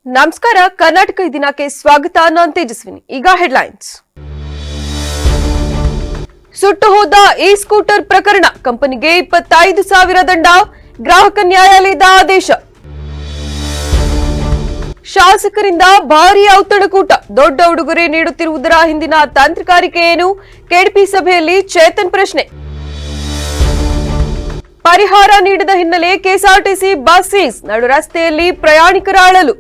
ನಮಸ್ಕಾರ. ಕರ್ನಾಟಕ ದಿನಕ್ಕೆ ಸ್ವಾಗತ. ನಾನು ತೇಜಸ್ವಿನಿ. ಈಗ ಹೆಡ್ಲೈನ್ಸ್. ಸುಟ್ಟು ಹೋದ ಈ ಸ್ಕೂಟರ್ ಪ್ರಕರಣ, ಕಂಪನಿಗೆ 25,000 ದಂಡ, ಗ್ರಾಹಕ ನ್ಯಾಯಾಲಯದ ಆದೇಶ. ಶಾಸಕರಿಂದ ಭಾರೀ ಔತಣಕೂಟ, ದೊಡ್ಡ ಉಡುಗೊರೆ ನೀಡುತ್ತಿರುವುದರ ಹಿಂದಿನ ತಾಂತ್ರಿಕಾರಿಕೆ ಏನು? ಕೆಡಿಪಿ ಸಭೆಯಲ್ಲಿ ಚೇತನ್ ಪ್ರಶ್ನೆ. ಪರಿಹಾರ ನೀಡದ ಹಿನ್ನೆಲೆ ಕೆಎಸ್ಆರ್ಟಿಸಿ ಬಸ್ ಸೀಸ್, ನಡು ರಸ್ತೆಯಲ್ಲಿ ಪ್ರಯಾಣಿಕರ ಅಳಲು.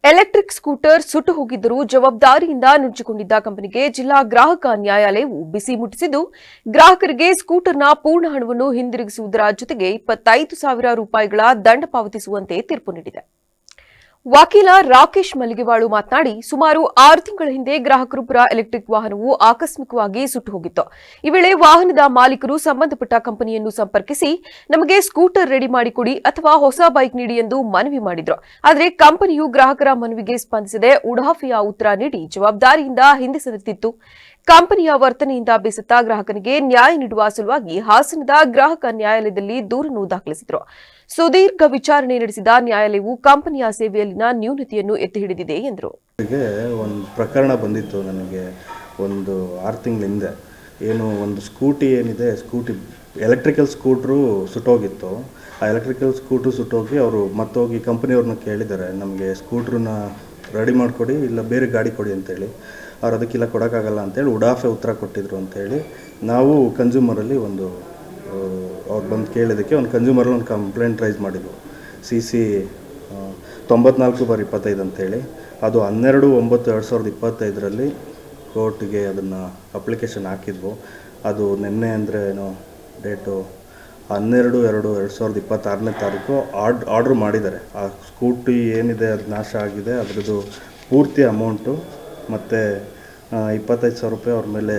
ಎಲೆಕ್ಟ್ರಿಕ್ ಸ್ಕೂಟರ್ ಸುಟ್ಟು ಹೋಗಿದ್ದರೂ ಜವಾಬ್ದಾರಿಯಿಂದ ನುಜ್ಜಿಕೊಂಡಿದ್ದ ಕಂಪನಿಗೆ ಜಿಲ್ಲಾ ಗ್ರಾಹಕ ನ್ಯಾಯಾಲಯವು ಬಿಸಿ ಮುಟ್ಟಿಸಿದ್ದು, ಗ್ರಾಹಕರಿಗೆ ಸ್ಕೂಟರ್ನ ಪೂರ್ಣ ಹಣವನ್ನು ಹಿಂದಿರುಗಿಸುವುದರ ಜೊತೆಗೆ 25,000 ರೂಪಾಯಿಗಳ ದಂಡ ಪಾವತಿಸುವಂತೆ ತೀರ್ಪು ನೀಡಿದೆ. ವಕೀಲ ರಾಕೇಶ್ ಮಲ್ಲಿಗೆವಾಳು ಮಾತನಾಡಿ, ಸುಮಾರು 6 ತಿಂಗಳ ಹಿಂದೆ ಗ್ರಾಹಕರೊಬ್ಬರ ಎಲೆಕ್ಟ್ರಿಕ್ ವಾಹನವು ಆಕಸ್ಮಿಕವಾಗಿ ಸುಟ್ಟು ಹೋಗಿತ್ತು. ಈ ವೇಳೆ ವಾಹನದ ಮಾಲೀಕರು ಸಂಬಂಧಪಟ್ಟ ಕಂಪನಿಯನ್ನು ಸಂಪರ್ಕಿಸಿ ನಮಗೆ ಸ್ಕೂಟರ್ ರೆಡಿ ಮಾಡಿಕೊಡಿ ಅಥವಾ ಹೊಸ ಬೈಕ್ ನೀಡಿ ಎಂದು ಮನವಿ ಮಾಡಿದ್ರು. ಆದರೆ ಕಂಪನಿಯು ಗ್ರಾಹಕರ ಮನವಿಗೆ ಸ್ಪಂದಿಸದೆ ಉಡಾಫೆಯ ಉತ್ತರ ನೀಡಿ ಜವಾಬ್ದಾರಿಯಿಂದ ಹಿಂದೆ ಸರಿದಿತ್ತು. ಕಂಪನಿಯ ವರ್ತನೆಯಿಂದ ಬೇಸತ್ತ ಗ್ರಾಹಕನಿಗೆ ನ್ಯಾಯ ನೀಡುವ ಸಲುವಾಗಿ ಹಾಸನದ ಗ್ರಾಹಕ ನ್ಯಾಯಾಲಯದಲ್ಲಿ ದೂರನ್ನು ದಾಖಲಿಸಿದರು. ಸುದೀರ್ಘ ವಿಚಾರಣೆ ನಡೆಸಿದ ನ್ಯಾಯಾಲಯವು ಕಂಪನಿಯ ಸೇವೆಯಲ್ಲಿನ ನ್ಯೂನತೆಯನ್ನು ಎತ್ತಿ ಹಿಡಿದಿದೆ ಎಂದರು. ಒಂದು ಪ್ರಕರಣ ಬಂದಿತ್ತು ನನಗೆ ಒಂದು 6 ತಿಂಗಳ ಹಿಂದೆ. ಏನು ಒಂದು ಸ್ಕೂಟಿ ಏನಿದೆ, ಎಲೆಕ್ಟ್ರಿಕಲ್ ಸ್ಕೂಟ್ರು ಸುಟ್ಟೋಗಿತ್ತು. ಆ ಎಲೆಕ್ಟ್ರಿಕಲ್ ಸ್ಕೂಟ್ರು ಸುಟ್ಟೋಗಿ ಅವರು ಮತ್ತೋಗಿ ಕಂಪನಿಯವ್ರನ್ನ ಕೇಳಿದ್ದಾರೆ, ನಮಗೆ ಸ್ಕೂಟ್ರನ್ನ ರೆಡಿ ಮಾಡಿಕೊಡಿ ಇಲ್ಲ ಬೇರೆ ಗಾಡಿ ಕೊಡಿ ಅಂತೇಳಿ. ಅವ್ರು ಅದಕ್ಕೆಲ್ಲ ಕೊಡೋಕ್ಕಾಗಲ್ಲ ಅಂತೇಳಿ ಉಡಾಫೆ ಉತ್ತರ ಕೊಟ್ಟಿದ್ರು ಅಂತೇಳಿ ನಾವು ಕನ್ಸ್ಯೂಮರಲ್ಲಿ ಅವ್ರು ಬಂದು ಕೇಳಿದ್ದಕ್ಕೆ ಒಂದು ಕನ್ಸ್ಯೂಮರಲ್ಲಿ ಒಂದು ಕಂಪ್ಲೇಂಟ್ ರೈಸ್ ಮಾಡಿದ್ವು, CC 94/25 ಅಂತೇಳಿ. ಅದು 12/9/2025 ಕೋರ್ಟ್ಗೆ ಅದನ್ನು ಅಪ್ಲಿಕೇಶನ್ ಹಾಕಿದ್ವು. ಅದು ನಿನ್ನೆ ಅಂದರೆ ಡೇಟು 12/2/2026 ಆರ್ಡ್ರ್ ಮಾಡಿದ್ದಾರೆ. ಆ ಸ್ಕೂಟಿ ಏನಿದೆ ಅದು ನಾಶ ಆಗಿದೆ, ಅದರದ್ದು ಪೂರ್ತಿ ಅಮೌಂಟು ಮತ್ತು 25,000 ರೂಪಾಯಿ ಅವ್ರ ಮೇಲೆ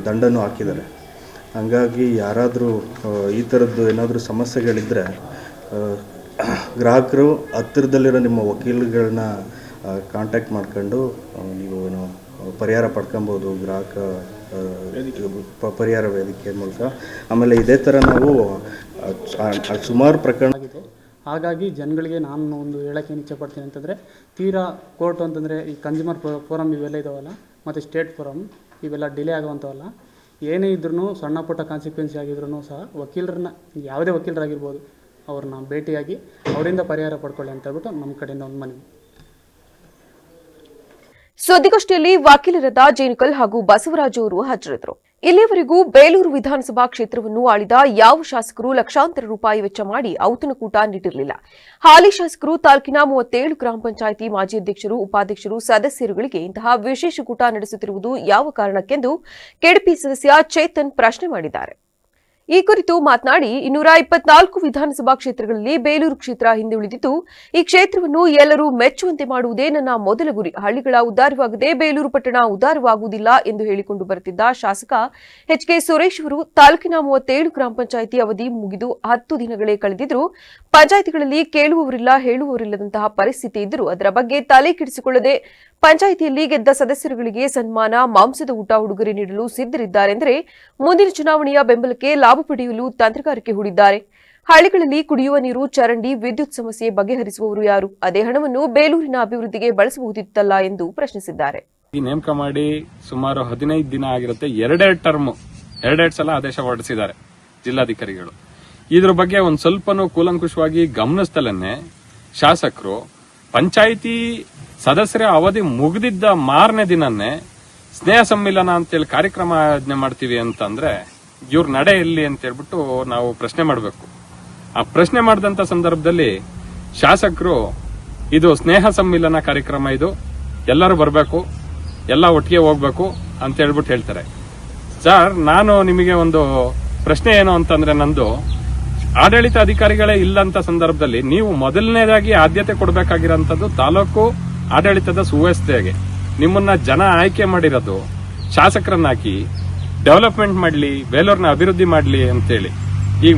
ದಂಡನೂ ಹಾಕಿದ್ದಾರೆ. ಹಾಗಾಗಿ ಯಾರಾದರೂ ಈ ಥರದ್ದು ಏನಾದರೂ ಸಮಸ್ಯೆಗಳಿದ್ದರೆ ಗ್ರಾಹಕರು ಹತ್ತಿರದಲ್ಲಿರೋ ನಿಮ್ಮ ವಕೀಲಗಳನ್ನ ಕಾಂಟ್ಯಾಕ್ಟ್ ಮಾಡ್ಕೊಂಡು ನೀವು ಪರಿಹಾರ ಪಡ್ಕೊಬೋದು, ಗ್ರಾಹಕ ಪರಿಹಾರ ವೇದಿಕೆ ಮೂಲಕ. ಆಮೇಲೆ ಇದೇ ಥರ ನಾವು ಸುಮಾರು ಪ್ರಕರಣ ಆಗಿದೆ. ಹಾಗಾಗಿ ಜನಗಳಿಗೆ ನಾನು ಒಂದು ಹೇಳೋಕ್ಕೆ ಏನು ಇಚ್ಛೆಪಡ್ತೀನಿ ಅಂತಂದರೆ, ತೀರಾ ಕೋರ್ಟ್ ಅಂತಂದರೆ ಈ ಕನ್ಸ್ಯೂಮರ್ ಫೋರಮ್ ಇವೆಲ್ಲ ಇದಾವಲ್ಲ, ಮತ್ತು ಸ್ಟೇಟ್ ಫೋರಮ್ ಇವೆಲ್ಲ ಡಿಲೇ ಆಗುವಂಥವಲ್ಲ. ಏನೇ ಇದ್ರೂ ಸಣ್ಣ ಪುಟ್ಟ ಕಾನ್ಸಿಕ್ವೆನ್ಸಿ ಆಗಿದ್ರೂ ಸಹ ವಕೀಲರನ್ನ, ಯಾವುದೇ ವಕೀಲರಾಗಿರ್ಬೋದು, ಅವ್ರನ್ನ ಭೇಟಿಯಾಗಿ ಅವರಿಂದ ಪರಿಹಾರ ಪಡ್ಕೊಳ್ಳಿ ಅಂತ ಹೇಳ್ಬಿಟ್ಟು ನಮ್ಮ ಕಡೆಯಿಂದ ಒಂದು ಮನವಿ. ಸುದ್ದಿಗೋಷ್ಠಿಯಲ್ಲಿ ವಕೀಲರಾದ ಜೇನುಕಲ್ ಹಾಗೂ ಬಸವರಾಜು ಅವರು ಹಾಜರಿದ್ದರು. ಇಲ್ಲಿಯವರೆಗೂ ಬೇಲೂರು ವಿಧಾನಸಭಾ ಕ್ಷೇತ್ರವನ್ನು ಆಳಿದ ಯಾವ ಶಾಸಕರು ಲಕ್ಷಾಂತರ ರೂಪಾಯಿ ವೆಚ್ಚ ಮಾಡಿ ಔತಣಕೂಟ ನೀಡಿರಲಿಲ್ಲ. ಹಾಲಿ ಶಾಸಕರು ತಾಲೂಕಿನ 37 ಗ್ರಾಮ ಪಂಚಾಯಿತಿ ಮಾಜಿ ಅಧ್ಯಕ್ಷರು, ಉಪಾಧ್ಯಕ್ಷರು, ಸದಸ್ಯರುಗಳಿಗೆ ಇಂತಹ ವಿಶೇಷ ಕೂಟ ನಡೆಸುತ್ತಿರುವುದು ಯಾವ ಕಾರಣಕ್ಕೆಂದು ಕೆಡಿಪಿ ಸದಸ್ಯ ಚೇತನ್ ಪ್ರಶ್ನೆ ಮಾಡಿದ್ದಾರೆ. ಈ ಕುರಿತು ಮಾತನಾಡಿ, 224 ವಿಧಾನಸಭಾ ಕ್ಷೇತ್ರಗಳಲ್ಲಿ ಬೇಲೂರು ಕ್ಷೇತ್ರ ಹಿಂದೆ ಉಳಿದಿದ್ದು, ಈ ಕ್ಷೇತ್ರವನ್ನು ಎಲ್ಲರೂ ಮೆಚ್ಚುವಂತೆ ಮಾಡುವುದೇ ನನ್ನ ಮೊದಲ ಗುರಿ. ಹಳ್ಳಿಗಳ ಉದ್ಧಾರವಾಗದೆ ಬೇಲೂರು ಪಟ್ಟಣ ಉದ್ಧಾರವಾಗುವುದಿಲ್ಲ ಎಂದು ಹೇಳಿಕೊಂಡು ಬರುತ್ತಿದ್ದ ಶಾಸಕ HK ಸುರೇಶ್ ಅವರು ತಾಲೂಕಿನ 37 ಗ್ರಾಮ ಪಂಚಾಯಿತಿ ಅವಧಿ ಮುಗಿದು 10 ದಿನಗಳೇ ಕಳೆದಿದ್ದರೂ ಪಂಚಾಯಿತಿಗಳಲ್ಲಿ ಕೇಳುವವರಿಲ್ಲ, ಹೇಳುವವರಿಲ್ಲದಂತಹ ಪರಿಸ್ಥಿತಿ ಇದ್ದರೂ ಅದರ ಬಗ್ಗೆ ತಲೆ ಕೆಡಿಸಿಕೊಳ್ಳದೆ ಪಂಚಾಯಿತಿಯಲ್ಲಿ ಗೆದ್ದ ಸದಸ್ಯರುಗಳಿಗೆ ಸನ್ಮಾನ, ಮಾಂಸದ ಊಟ, ಉಡುಗೊರೆ ನೀಡಲು ಸಿದ್ಧರಿದ್ದಾರೆಂದರೆ ಮುಂದಿನ ಚುನಾವಣೆಯ ಬೆಂಬಲಕ್ಕೆ ಲಾಭ ಪಡೆಯಲು ತಂತ್ರಗಾರಿಕೆ ಹೂಡಿದ್ದಾರೆ. ಹಳ್ಳಿಗಳಲ್ಲಿ ಕುಡಿಯುವ ನೀರು, ಚರಂಡಿ, ವಿದ್ಯುತ್ ಸಮಸ್ಯೆ ಬಗೆಹರಿಸುವವರು ಯಾರು? ಅದೇ ಹಣವನ್ನು ಬೇಲೂರಿನ ಅಭಿವೃದ್ಧಿಗೆ ಬಳಸಬಹುದಿತ್ತಲ್ಲ ಎಂದು ಪ್ರಶ್ನಿಸಿದ್ದಾರೆ. ನೇಮಕ ಮಾಡಿ ಸುಮಾರು 15 ದಿನ ಆಗಿರುತ್ತೆ. ಎರಡೆರಡು ಸಲ ಆದೇಶ ಹೊರಡಿಸಿದ್ದಾರೆ ಜಿಲ್ಲಾಧಿಕಾರಿಗಳು. ಇದ್ರ ಬಗ್ಗೆ ಒಂದ್ ಸ್ವಲ್ಪನೂ ಕೂಲಂಕುಷವಾಗಿ ಗಮನಿಸ್ತಲೇ ಶಾಸಕರು ಪಂಚಾಯಿತಿ ಸದಸ್ಯರ ಅವಧಿ ಮುಗಿದಿದ್ದ ಮಾರನೇ ದಿನನ್ನೇ ಸ್ನೇಹ ಸಮ್ಮಿಲನ ಅಂತೇಳಿ ಕಾರ್ಯಕ್ರಮ ಆಯೋಜನೆ ಮಾಡ್ತೀವಿ ಅಂತಂದ್ರೆ ಇವ್ರ ನಡೆ ಎಲ್ಲಿ ಅಂತ ಹೇಳ್ಬಿಟ್ಟು ನಾವು ಪ್ರಶ್ನೆ ಮಾಡಬೇಕು. ಆ ಪ್ರಶ್ನೆ ಮಾಡಿದಂತ ಸಂದರ್ಭದಲ್ಲಿ ಶಾಸಕರು ಇದು ಸ್ನೇಹ ಸಮ್ಮಿಲನ ಕಾರ್ಯಕ್ರಮ, ಇದು ಎಲ್ಲರೂ ಬರಬೇಕು, ಎಲ್ಲ ಒಟ್ಟಿಗೆ ಹೋಗ್ಬೇಕು ಅಂತ ಹೇಳ್ಬಿಟ್ಟು ಹೇಳ್ತಾರೆ. ಸರ್, ನಾನು ನಿಮಗೆ ಒಂದು ಪ್ರಶ್ನೆ ಏನು ಅಂತಂದ್ರೆ, ನಂದು ಆಡಳಿತ ಅಧಿಕಾರಿಗಳೇ ಇಲ್ಲಂತ ಸಂದರ್ಭದಲ್ಲಿ ನೀವು ಮೊದಲನೇದಾಗಿ ಆದ್ಯತೆ ಕೊಡಬೇಕಾಗಿರೋಂಥದ್ದು ತಾಲೂಕು ಆಡಳಿತದ ಸುವ್ಯವಸ್ಥೆಗೆ. ನಿಮ್ಮನ್ನ ಜನ ಆಯ್ಕೆ ಮಾಡಿರೋದು ಶಾಸಕರನ್ನಾಕಿ ಡೆವಲಪ್ಮೆಂಟ್ ಮಾಡ್ಲಿ, ಬೇಲೂರ್ನ ಅಭಿವೃದ್ಧಿ ಮಾಡ್ಲಿ ಅಂತೇಳಿ. ಈಗ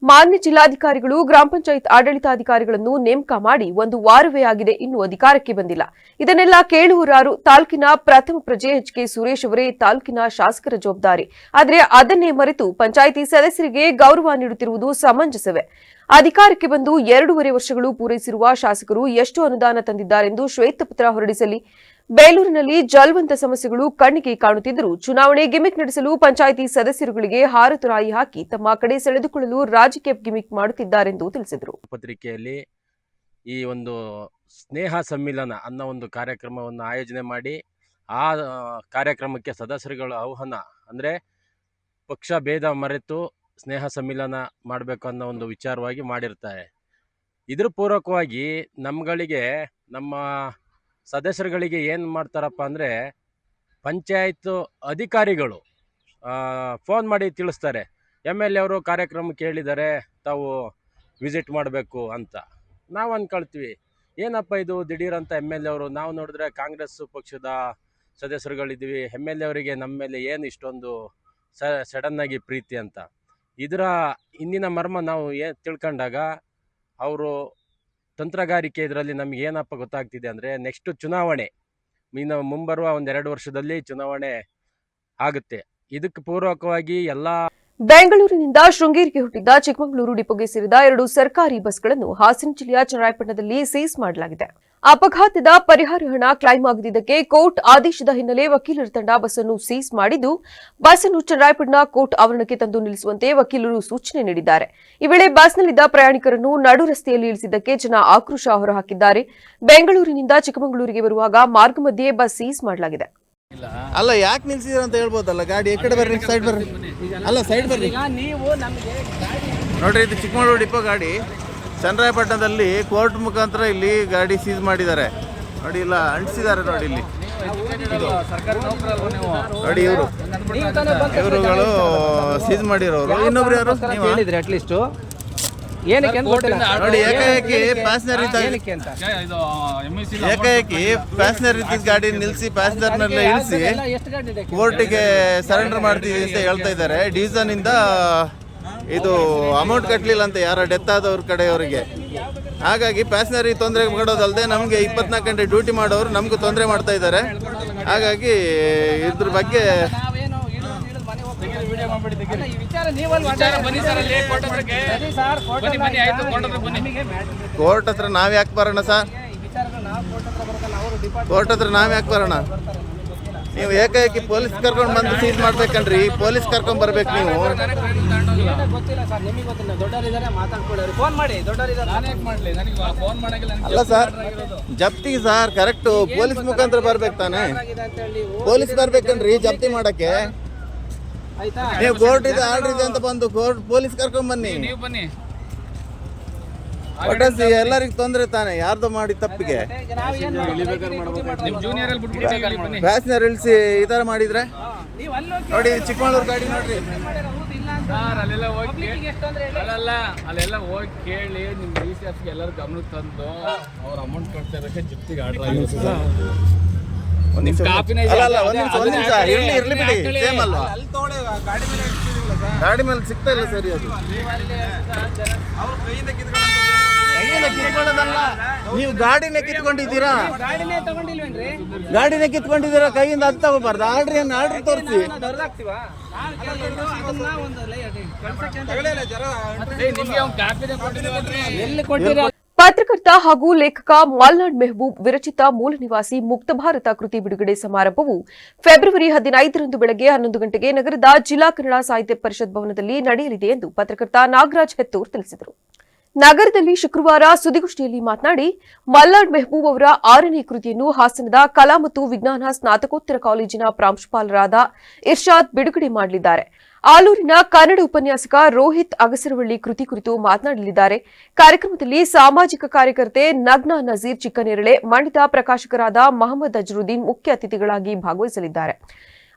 ಮಾನ್ಯ ಜಿಲ್ಲಾಧಿಕಾರಿಗಳು ಗ್ರಾಮ ಪಂಚಾಯತ್ ಆಡಳಿತಾಧಿಕಾರಿಗಳನ್ನು ನೇಮಕ ಮಾಡಿ 1 ವಾರವೇ ಆಗಿದೆ, ಇನ್ನೂ ಅಧಿಕಾರಕ್ಕೆ ಬಂದಿಲ್ಲ. ಇದನ್ನೆಲ್ಲ ಕೇಳುವರಾರು? ತಾಲೂಕಿನ ಪ್ರಥಮ ಪ್ರಜೆ ಎಚ್.ಕೆ. ಸುರೇಶ್ ಅವರೇ ತಾಲೂಕಿನ ಶಾಸಕರ ಜವಾಬ್ದಾರಿ. ಆದರೆ ಅದನ್ನೇ ಮರೆತು ಪಂಚಾಯಿತಿ ಸದಸ್ಯರಿಗೆ ಗೌರವ ನೀಡುತ್ತಿರುವುದು ಸಮಂಜಸವೇ? ಅಧಿಕಾರಕ್ಕೆ ಬಂದು 2.5 ವರ್ಷಗಳು ಪೂರೈಸಿರುವ ಶಾಸಕರು ಎಷ್ಟು ಅನುದಾನ ತಂದಿದ್ದಾರೆಂದು ಶ್ವೇತಪತ್ರ ಹೊರಡಿಸಲಿ. ಬೇಲೂರಿನಲ್ಲಿ ಜಲವಂತ ಸಮಸ್ಯೆಗಳು ಕಣ್ಣಿಗೆ ಕಾಣುತ್ತಿದ್ದರೂ ಚುನಾವಣೆ ಗಿಮಿಕ್ ನಡೆಸಲು ಪಂಚಾಯಿತಿ ಸದಸ್ಯರುಗಳಿಗೆ ಹಾರತುರಾಯಿ ಹಾಕಿ ತಮ್ಮ ಕಡೆ ಸೆಳೆದುಕೊಳ್ಳಲು ರಾಜಕೀಯ ಗಿಮಿಕ್ ಮಾಡುತ್ತಿದ್ದಾರೆಂದು ತಿಳಿಸಿದರು. ಪತ್ರಿಕೆಯಲ್ಲಿ ಈ ಒಂದು ಸ್ನೇಹ ಸಮ್ಮಿಲನ ಅನ್ನೋ ಒಂದು ಕಾರ್ಯಕ್ರಮವನ್ನು ಆಯೋಜನೆ ಮಾಡಿ ಆ ಕಾರ್ಯಕ್ರಮಕ್ಕೆ ಸದಸ್ಯರುಗಳ ಆಹ್ವಾನ ಅಂದರೆ ಪಕ್ಷ ಭೇದ ಮರೆತು ಸ್ನೇಹ ಸಮ್ಮಿಲನ ಮಾಡಬೇಕು ಅನ್ನೋ ಒಂದು ವಿಚಾರವಾಗಿ ಮಾಡಿರ್ತಾರೆ. ಇದ್ರ ಪೂರ್ವಕವಾಗಿ ನಮ್ಮ ಸದಸ್ಯರುಗಳಿಗೆ ಏನು ಮಾಡ್ತಾರಪ್ಪ ಅಂದರೆ ಪಂಚಾಯತ್ ಅಧಿಕಾರಿಗಳು ಫೋನ್ ಮಾಡಿ ತಿಳಿಸ್ತಾರೆ, MLA ಅವರು ಕಾರ್ಯಕ್ರಮ ಕೇಳಿದ್ದಾರೆ, ತಾವು ವಿಸಿಟ್ ಮಾಡಬೇಕು ಅಂತ. ನಾವು ಅಂದ್ಕೊಳ್ತೀವಿ ಏನಪ್ಪ ಇದು ದಿಢೀರಂತ MLA ಅವರು, ನಾವು ನೋಡಿದ್ರೆ ಕಾಂಗ್ರೆಸ್ ಪಕ್ಷದ ಸದಸ್ಯರುಗಳಿದ್ದೀವಿ, MLA ಅವರಿಗೆ ನಮ್ಮ ಮೇಲೆ ಏನು ಇಷ್ಟೊಂದು ಸಡನ್ನಾಗಿ ಪ್ರೀತಿ ಅಂತ. ಇದರ ಹಿಂದಿನ ಮರ್ಮ ನಾವು ತಿಳ್ಕೊಂಡಾಗ ಅವರು ತಂತ್ರಗಾರಿಕೆ ಇದರಲ್ಲಿ ನಮ್ಗೆ ಏನಪ್ಪ ಗೊತ್ತಾಗ್ತಿದೆ ಅಂದರೆ ನೆಕ್ಸ್ಟ್ ಚುನಾವಣೆ ಇನ್ನು ಮುಂಬರುವ 1-2 ವರ್ಷದಲ್ಲಿ ಚುನಾವಣೆ ಆಗುತ್ತೆ. ಇದಕ್ಕೆ ಪೂರ್ವಕವಾಗಿ ಎಲ್ಲ ಬೆಂಗಳೂರಿನಿಂದ ಶೃಂಗೇರಿಗೆ ಹುಟ್ಟಿದ್ದ ಚಿಕ್ಕಮಗಳೂರು ಡಿಪೋಗೆ ಸೇರಿದ 2 ಸರ್ಕಾರಿ ಬಸ್ಗಳನ್ನು ಹಾಸನ ಜಿಲ್ಲೆಯ ಚನ್ನರಾಯಪಟ್ಟಣದಲ್ಲಿ ಸೀಸ್ ಮಾಡಲಾಗಿದೆ. ಅಪಘಾತದ ಪರಿಹಾರ ಹಣ ಕ್ಲೈಮ್ ಆಗದಿದ್ದಕ್ಕೆ ಕೋರ್ಟ್ ಆದೇಶದ ಹಿನ್ನೆಲೆ ವಕೀಲರ ತಂಡ ಬಸ್ ಅನ್ನು ಸೀಸ್ ಮಾಡಿದ್ದು, ಬಸ್ ಅನ್ನು ಚನ್ನರಾಯಪಟ್ಟಣ ಕೋರ್ಟ್ ಆವರಣಕ್ಕೆ ತಂದು ನಿಲ್ಲಿಸುವಂತೆ ವಕೀಲರು ಸೂಚನೆ ನೀಡಿದ್ದಾರೆ. ಈ ವೇಳೆ ಬಸ್ನಲ್ಲಿದ್ದ ಪ್ರಯಾಣಿಕರನ್ನು ನಡು ರಸ್ತೆಯಲ್ಲಿ ಇಳಿಸಿದ್ದಕ್ಕೆ ಜನ ಆಕ್ರೋಶ ಹೊರಹಾಕಿದ್ದಾರೆ. ಬೆಂಗಳೂರಿನಿಂದ ಚಿಕ್ಕಮಗಳೂರಿಗೆ ಬರುವಾಗ ಮಾರ್ಗ ಮಧ್ಯೆ ಬಸ್ ಸೀಸ್ ಮಾಡಲಾಗಿದೆ. ಅಲ್ಲ, ಯಾಕೆ ನಿಲ್ಸಿದ್ರ ಅಂತ ಹೇಳ್ಬೋದಲ್ಲ. ಗಾಡಿ ಈ ಕಡೆ ಬರ್ರಿ, ಸೈಡ್ ಬರ್ರಿ. ಅಲ್ಲ, ಸೈಡ್ ಬರ್ರಿ. ನೋಡ್ರಿ, ಇದು ಚಿಕ್ಕಮಗಳೂರು ಡಿಪೋ ಗಾಡಿ. ಚನ್ನರಾಯಪಟ್ಟಣದಲ್ಲಿ ಕೋರ್ಟ್ ಮುಖಾಂತರ ಇಲ್ಲಿ ಗಾಡಿ ಸೀಸ್ ಮಾಡಿದ್ದಾರೆ. ನೋಡಿ, ಇಲ್ಲ ಅಂಟಿಸಿದ್ದಾರೆ ನೋಡಿ ಇಲ್ಲಿ. ನೋಡಿ, ಇವರುಗಳು ಸೀಸ್ ಮಾಡಿರೋರು. ಇನ್ನೊಬ್ರು ಯಾರು ಹೇಳಿದ್ರೆ ಅಟ್ಲೀಸ್ಟ್ ಏನಕ್ಕೆ ನೋಡಿ, ಏಕಾಏಕಿ ಪ್ಯಾಸೆಂಜರ್ ಇದ್ದ ಗಾಡಿ ನಿಲ್ಲಿಸಿ ಪ್ಯಾಸೆಂಜರ್ನೆಲ್ಲ ಇಳಿಸಿ ಕೋರ್ಟಿಗೆ ಸರೆಂಡರ್ ಮಾಡ್ತೀವಿ ಅಂತ ಹೇಳ್ತಾ ಇದ್ದಾರೆ. ಡೀಸನ್ ಇಂದ ಇದು ಅಮೌಂಟ್ ಕಟ್ಟಲಿಲ್ಲ ಅಂತ ಯಾರ ಡೆತ್ ಆದವ್ರ ಕಡೆಯವರಿಗೆ. ಹಾಗಾಗಿ ಪ್ಯಾಸೆಂಜರಿಗೆ ತೊಂದರೆ ಕೊಡೋದಲ್ಲದೆ ನಮಗೆ 24 ಗಂಟೆ ಡ್ಯೂಟಿ ಮಾಡೋರು ನಮಗೂ ತೊಂದರೆ ಮಾಡ್ತಾ ಇದ್ದಾರೆ. ಹಾಗಾಗಿ ಇದ್ರ ಬಗ್ಗೆ ಕೋರ್ಟ್ ಹತ್ರ ನಾವ್ ಯಾಕೆ ಬರೋಣ ಸರ್? ಕೋರ್ಟ್ ಹತ್ರ ನಾವ್ ಯಾಕೆ ಬರೋಣ? ನೀವು ಏಕಾಏಕಿ ಪೊಲೀಸ್ ಕರ್ಕೊಂಡು ಬಂದು ಸೀಸ್ ಮಾಡ್ಬೇಕನ್ರಿ. ಪೊಲೀಸ್ ಕರ್ಕೊಂಡ್ ಬರ್ಬೇಕು ನೀವು. ಅಲ್ಲ ಸರ್, ಜಪ್ತಿಗೆ ಸರ್ ಕರೆಕ್ಟ್ ಪೊಲೀಸ್ ಮುಖಾಂತರ ಬರ್ಬೇಕು ತಾನೆ. ಪೊಲೀಸ್ ಬರ್ಬೇಕನ್ರಿ ಜಪ್ತಿ ಮಾಡಕ್ಕೆ. ನೀವು ಕೋರ್ಟ್ ಇದೆ, ಆರ್ಡರ್ ಇದೆ ಅಂತ ಬಂದು ಕೋರ್ಟ್ ಪೊಲೀಸ್ ಕರ್ಕೊಂಡ್ ಬನ್ನಿ. ಒಟ್ಟಾಸಿ ಎಲ್ಲರಿಗೂ ತೊಂದರೆ ತಾನೆ, ಯಾರ್ದು ಮಾಡಿ ತಪ್ಪಿಗೆ ಪ್ಯಾಸೆಂಜರ್ ಇಳಿಸಿ ಈ ತರ ಮಾಡಿದ್ರೆ. ನೋಡಿ, ಚಿಕ್ಕಮಗಳೂರು ಗಾಡಿ ನೋಡ್ರಿ. ಅಲ್ಲೆಲ್ಲ ಹೋಗಿ ಕೇಳಿ ನಿಮ್ ರಿಸರ್ಚ್ಗೆ ಎಲ್ಲರೂ ಗಮನಕ್ಕೆ ತಂದು ಅವ್ರ ಅಮೌಂಟ್ ಕಟ್ತಾ ಇರೋಕೆ ಜಪ್ತಿಗೆ ಆರ್ಡರ್ ಆಗಿರುತ್ತೆ. ಇರ್ಲಿ ಬಿಡಿ, ಸೇಮ್ ಅಲ್ವಾ? ಗಾಡಿ ಮೇಲೆ ಸಿಗ್ತಾ ಇಲ್ಲ ಸರಿ. ಅದು ನೀವು ಗಾಡಿನೇ ಕಿತ್ಕೊಂಡಿದ್ದೀರಾ, ಕೈಯಿಂದ ಅದು ತಗೋಬಾರ್ದು. ಆರ್ಡ್ರ್ ತೋರಿಸಿ. ಪತ್ರಕರ್ತ ಹಾಗೂ ಲೇಖಕ ಮಲ್ನಾಡ್ ಮೆಹಬೂಬ್ ವಿರಚಿತ ಮೂಲ ನಿವಾಸಿ ಮುಕ್ತ ಭಾರತ ಕೃತಿ ಬಿಡುಗಡೆ ಸಮಾರಂಭವು ಫೆಬ್ರವರಿ 15ರಂದು ಬೆಳಗ್ಗೆ 11 ಗಂಟೆಗೆ ನಗರದ ಜಿಲ್ಲಾ ಕನ್ನಡ ಸಾಹಿತ್ಯ ಪರಿಷತ್ ಭವನದಲ್ಲಿ ನಡೆಯಲಿದೆ ಎಂದು ಪತ್ರಕರ್ತ ನಾಗರಾಜ್ ಹೆತ್ತೂರ್ ತಿಳಿಸಿದರು. ನಗರದಲ್ಲಿ ಶುಕ್ರವಾರ ಸುದ್ದಿಗೋಷ್ಠಿಯಲ್ಲಿ ಮಾತನಾಡಿ, ಮಲ್ನಾಡ್ ಮೆಹಬೂಬ್ ಅವರ 6ನೇ ಕೃತಿಯನ್ನು ಹಾಸನದ ಕಲಾ ಮತ್ತು ವಿಜ್ಞಾನ ಸ್ನಾತಕೋತ್ತರ ಕಾಲೇಜಿನ ಪ್ರಾಂಶುಪಾಲರಾದ ಇರ್ಷಾದ್ ಬಿಡುಗಡೆ ಮಾಡಲಿದ್ದಾರೆ. ಆಲೂರಿನ ಕನ್ನಡ ಉಪನ್ಯಾಸಕ ರೋಹಿತ್ ಅಗಸರವಳ್ಳಿ ಕೃತಿ ಕುರಿತು ಮಾತನಾಡಲಿದ್ದಾರೆ. ಕಾರ್ಯಕ್ರಮದಲ್ಲಿ ಸಾಮಾಜಿಕ ಕಾರ್ಯಕರ್ತೆ ನಗ್ನಾ ನಜೀರ್ ಚಿಕ್ಕನೇರಳೆ, ಮಂಡಿತ ಪ್ರಕಾಶಕರಾದ ಮಹಮ್ಮದ್ ಅಜರುದ್ದೀನ್ ಮುಖ್ಯ ಅತಿಥಿಗಳಾಗಿ ಭಾಗವಹಿಸಲಿದ್ದಾರೆ.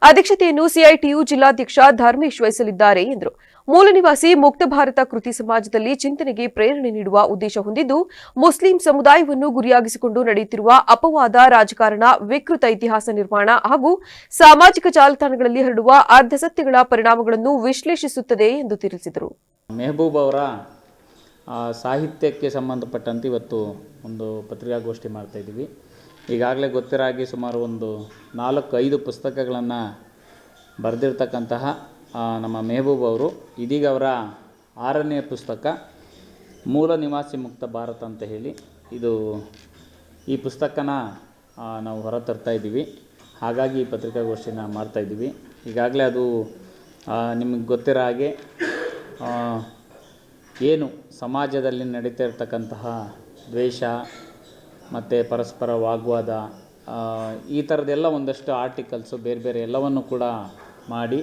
ಅಧ್ಯಕ್ಷತೆಯನ್ನು ಸಿಐಟಿಯು ಜಿಲ್ಲಾಧ್ಯಕ್ಷ ಧರ್ಮೇಶ್ ವಹಿಸಲಿದ್ದಾರೆ ಎಂದರು. ಮೂಲ ನಿವಾಸಿ ಮುಕ್ತ ಭಾರತ ಕೃತಿ ಸಮಾಜದಲ್ಲಿ ಚಿಂತನೆಗೆ ಪ್ರೇರಣೆ ನೀಡುವ ಉದ್ದೇಶ ಹೊಂದಿದ್ದು ಮುಸ್ಲಿಂ ಸಮುದಾಯವನ್ನು ಗುರಿಯಾಗಿಸಿಕೊಂಡು ನಡೆಯುತ್ತಿರುವ ಅಪವಾದ ರಾಜಕಾರಣ, ವಿಕೃತ ಇತಿಹಾಸ ನಿರ್ಮಾಣ ಹಾಗೂ ಸಾಮಾಜಿಕ ಜಾಲತಾಣಗಳಲ್ಲಿ ಹರಡುವ ಅರ್ಧಸತ್ಯಗಳ ಪರಿಣಾಮಗಳನ್ನು ವಿಶ್ಲೇಷಿಸುತ್ತದೆ ಎಂದು ತಿಳಿಸಿದರು. ಮೆಹಬೂಬ್ ಅವರ ಸಾಹಿತ್ಯಕ್ಕೆ ಸಂಬಂಧಪಟ್ಟಂತೆ ಇವತ್ತು ಒಂದು ಪತ್ರಿಕಾಗೋಷ್ಠಿ ಮಾಡ್ತಾಯಿದ್ದೀವಿ. ಈಗಾಗಲೇ ಗೊತ್ತಿರೋ ಹಾಗೆ ಸುಮಾರು ಒಂದು 4-5 ಪುಸ್ತಕಗಳನ್ನು ಬರೆದಿರ್ತಕ್ಕಂತಹ ನಮ್ಮ ಮೆಹಬೂಬ್ ಅವರು ಇದೀಗ ಅವರ 6ನೇ ಪುಸ್ತಕ ಮೂಲ ನಿವಾಸಿ ಮುಕ್ತ ಭಾರತ ಅಂತ ಹೇಳಿ ಈ ಪುಸ್ತಕನ ನಾವು ಹೊರತರ್ತಾ ಇದ್ದೀವಿ. ಹಾಗಾಗಿ ಈ ಪತ್ರಿಕಾಗೋಷ್ಠಿನ ಮಾಡ್ತಾಯಿದ್ದೀವಿ. ಈಗಾಗಲೇ ಅದು ನಿಮಗೆ ಗೊತ್ತಿರೋ ಹಾಗೆ ಏನು ಸಮಾಜದಲ್ಲಿ ನಡೀತಾ ಇರ್ತಕ್ಕಂತಹ ದ್ವೇಷ ಮತ್ತು ಪರಸ್ಪರ ವಾಗ್ವಾದ ಈ ಥರದ್ದೆಲ್ಲ ಒಂದಷ್ಟು ಆರ್ಟಿಕಲ್ಸು ಬೇರೆ ಬೇರೆ ಎಲ್ಲವನ್ನು ಕೂಡ ಮಾಡಿ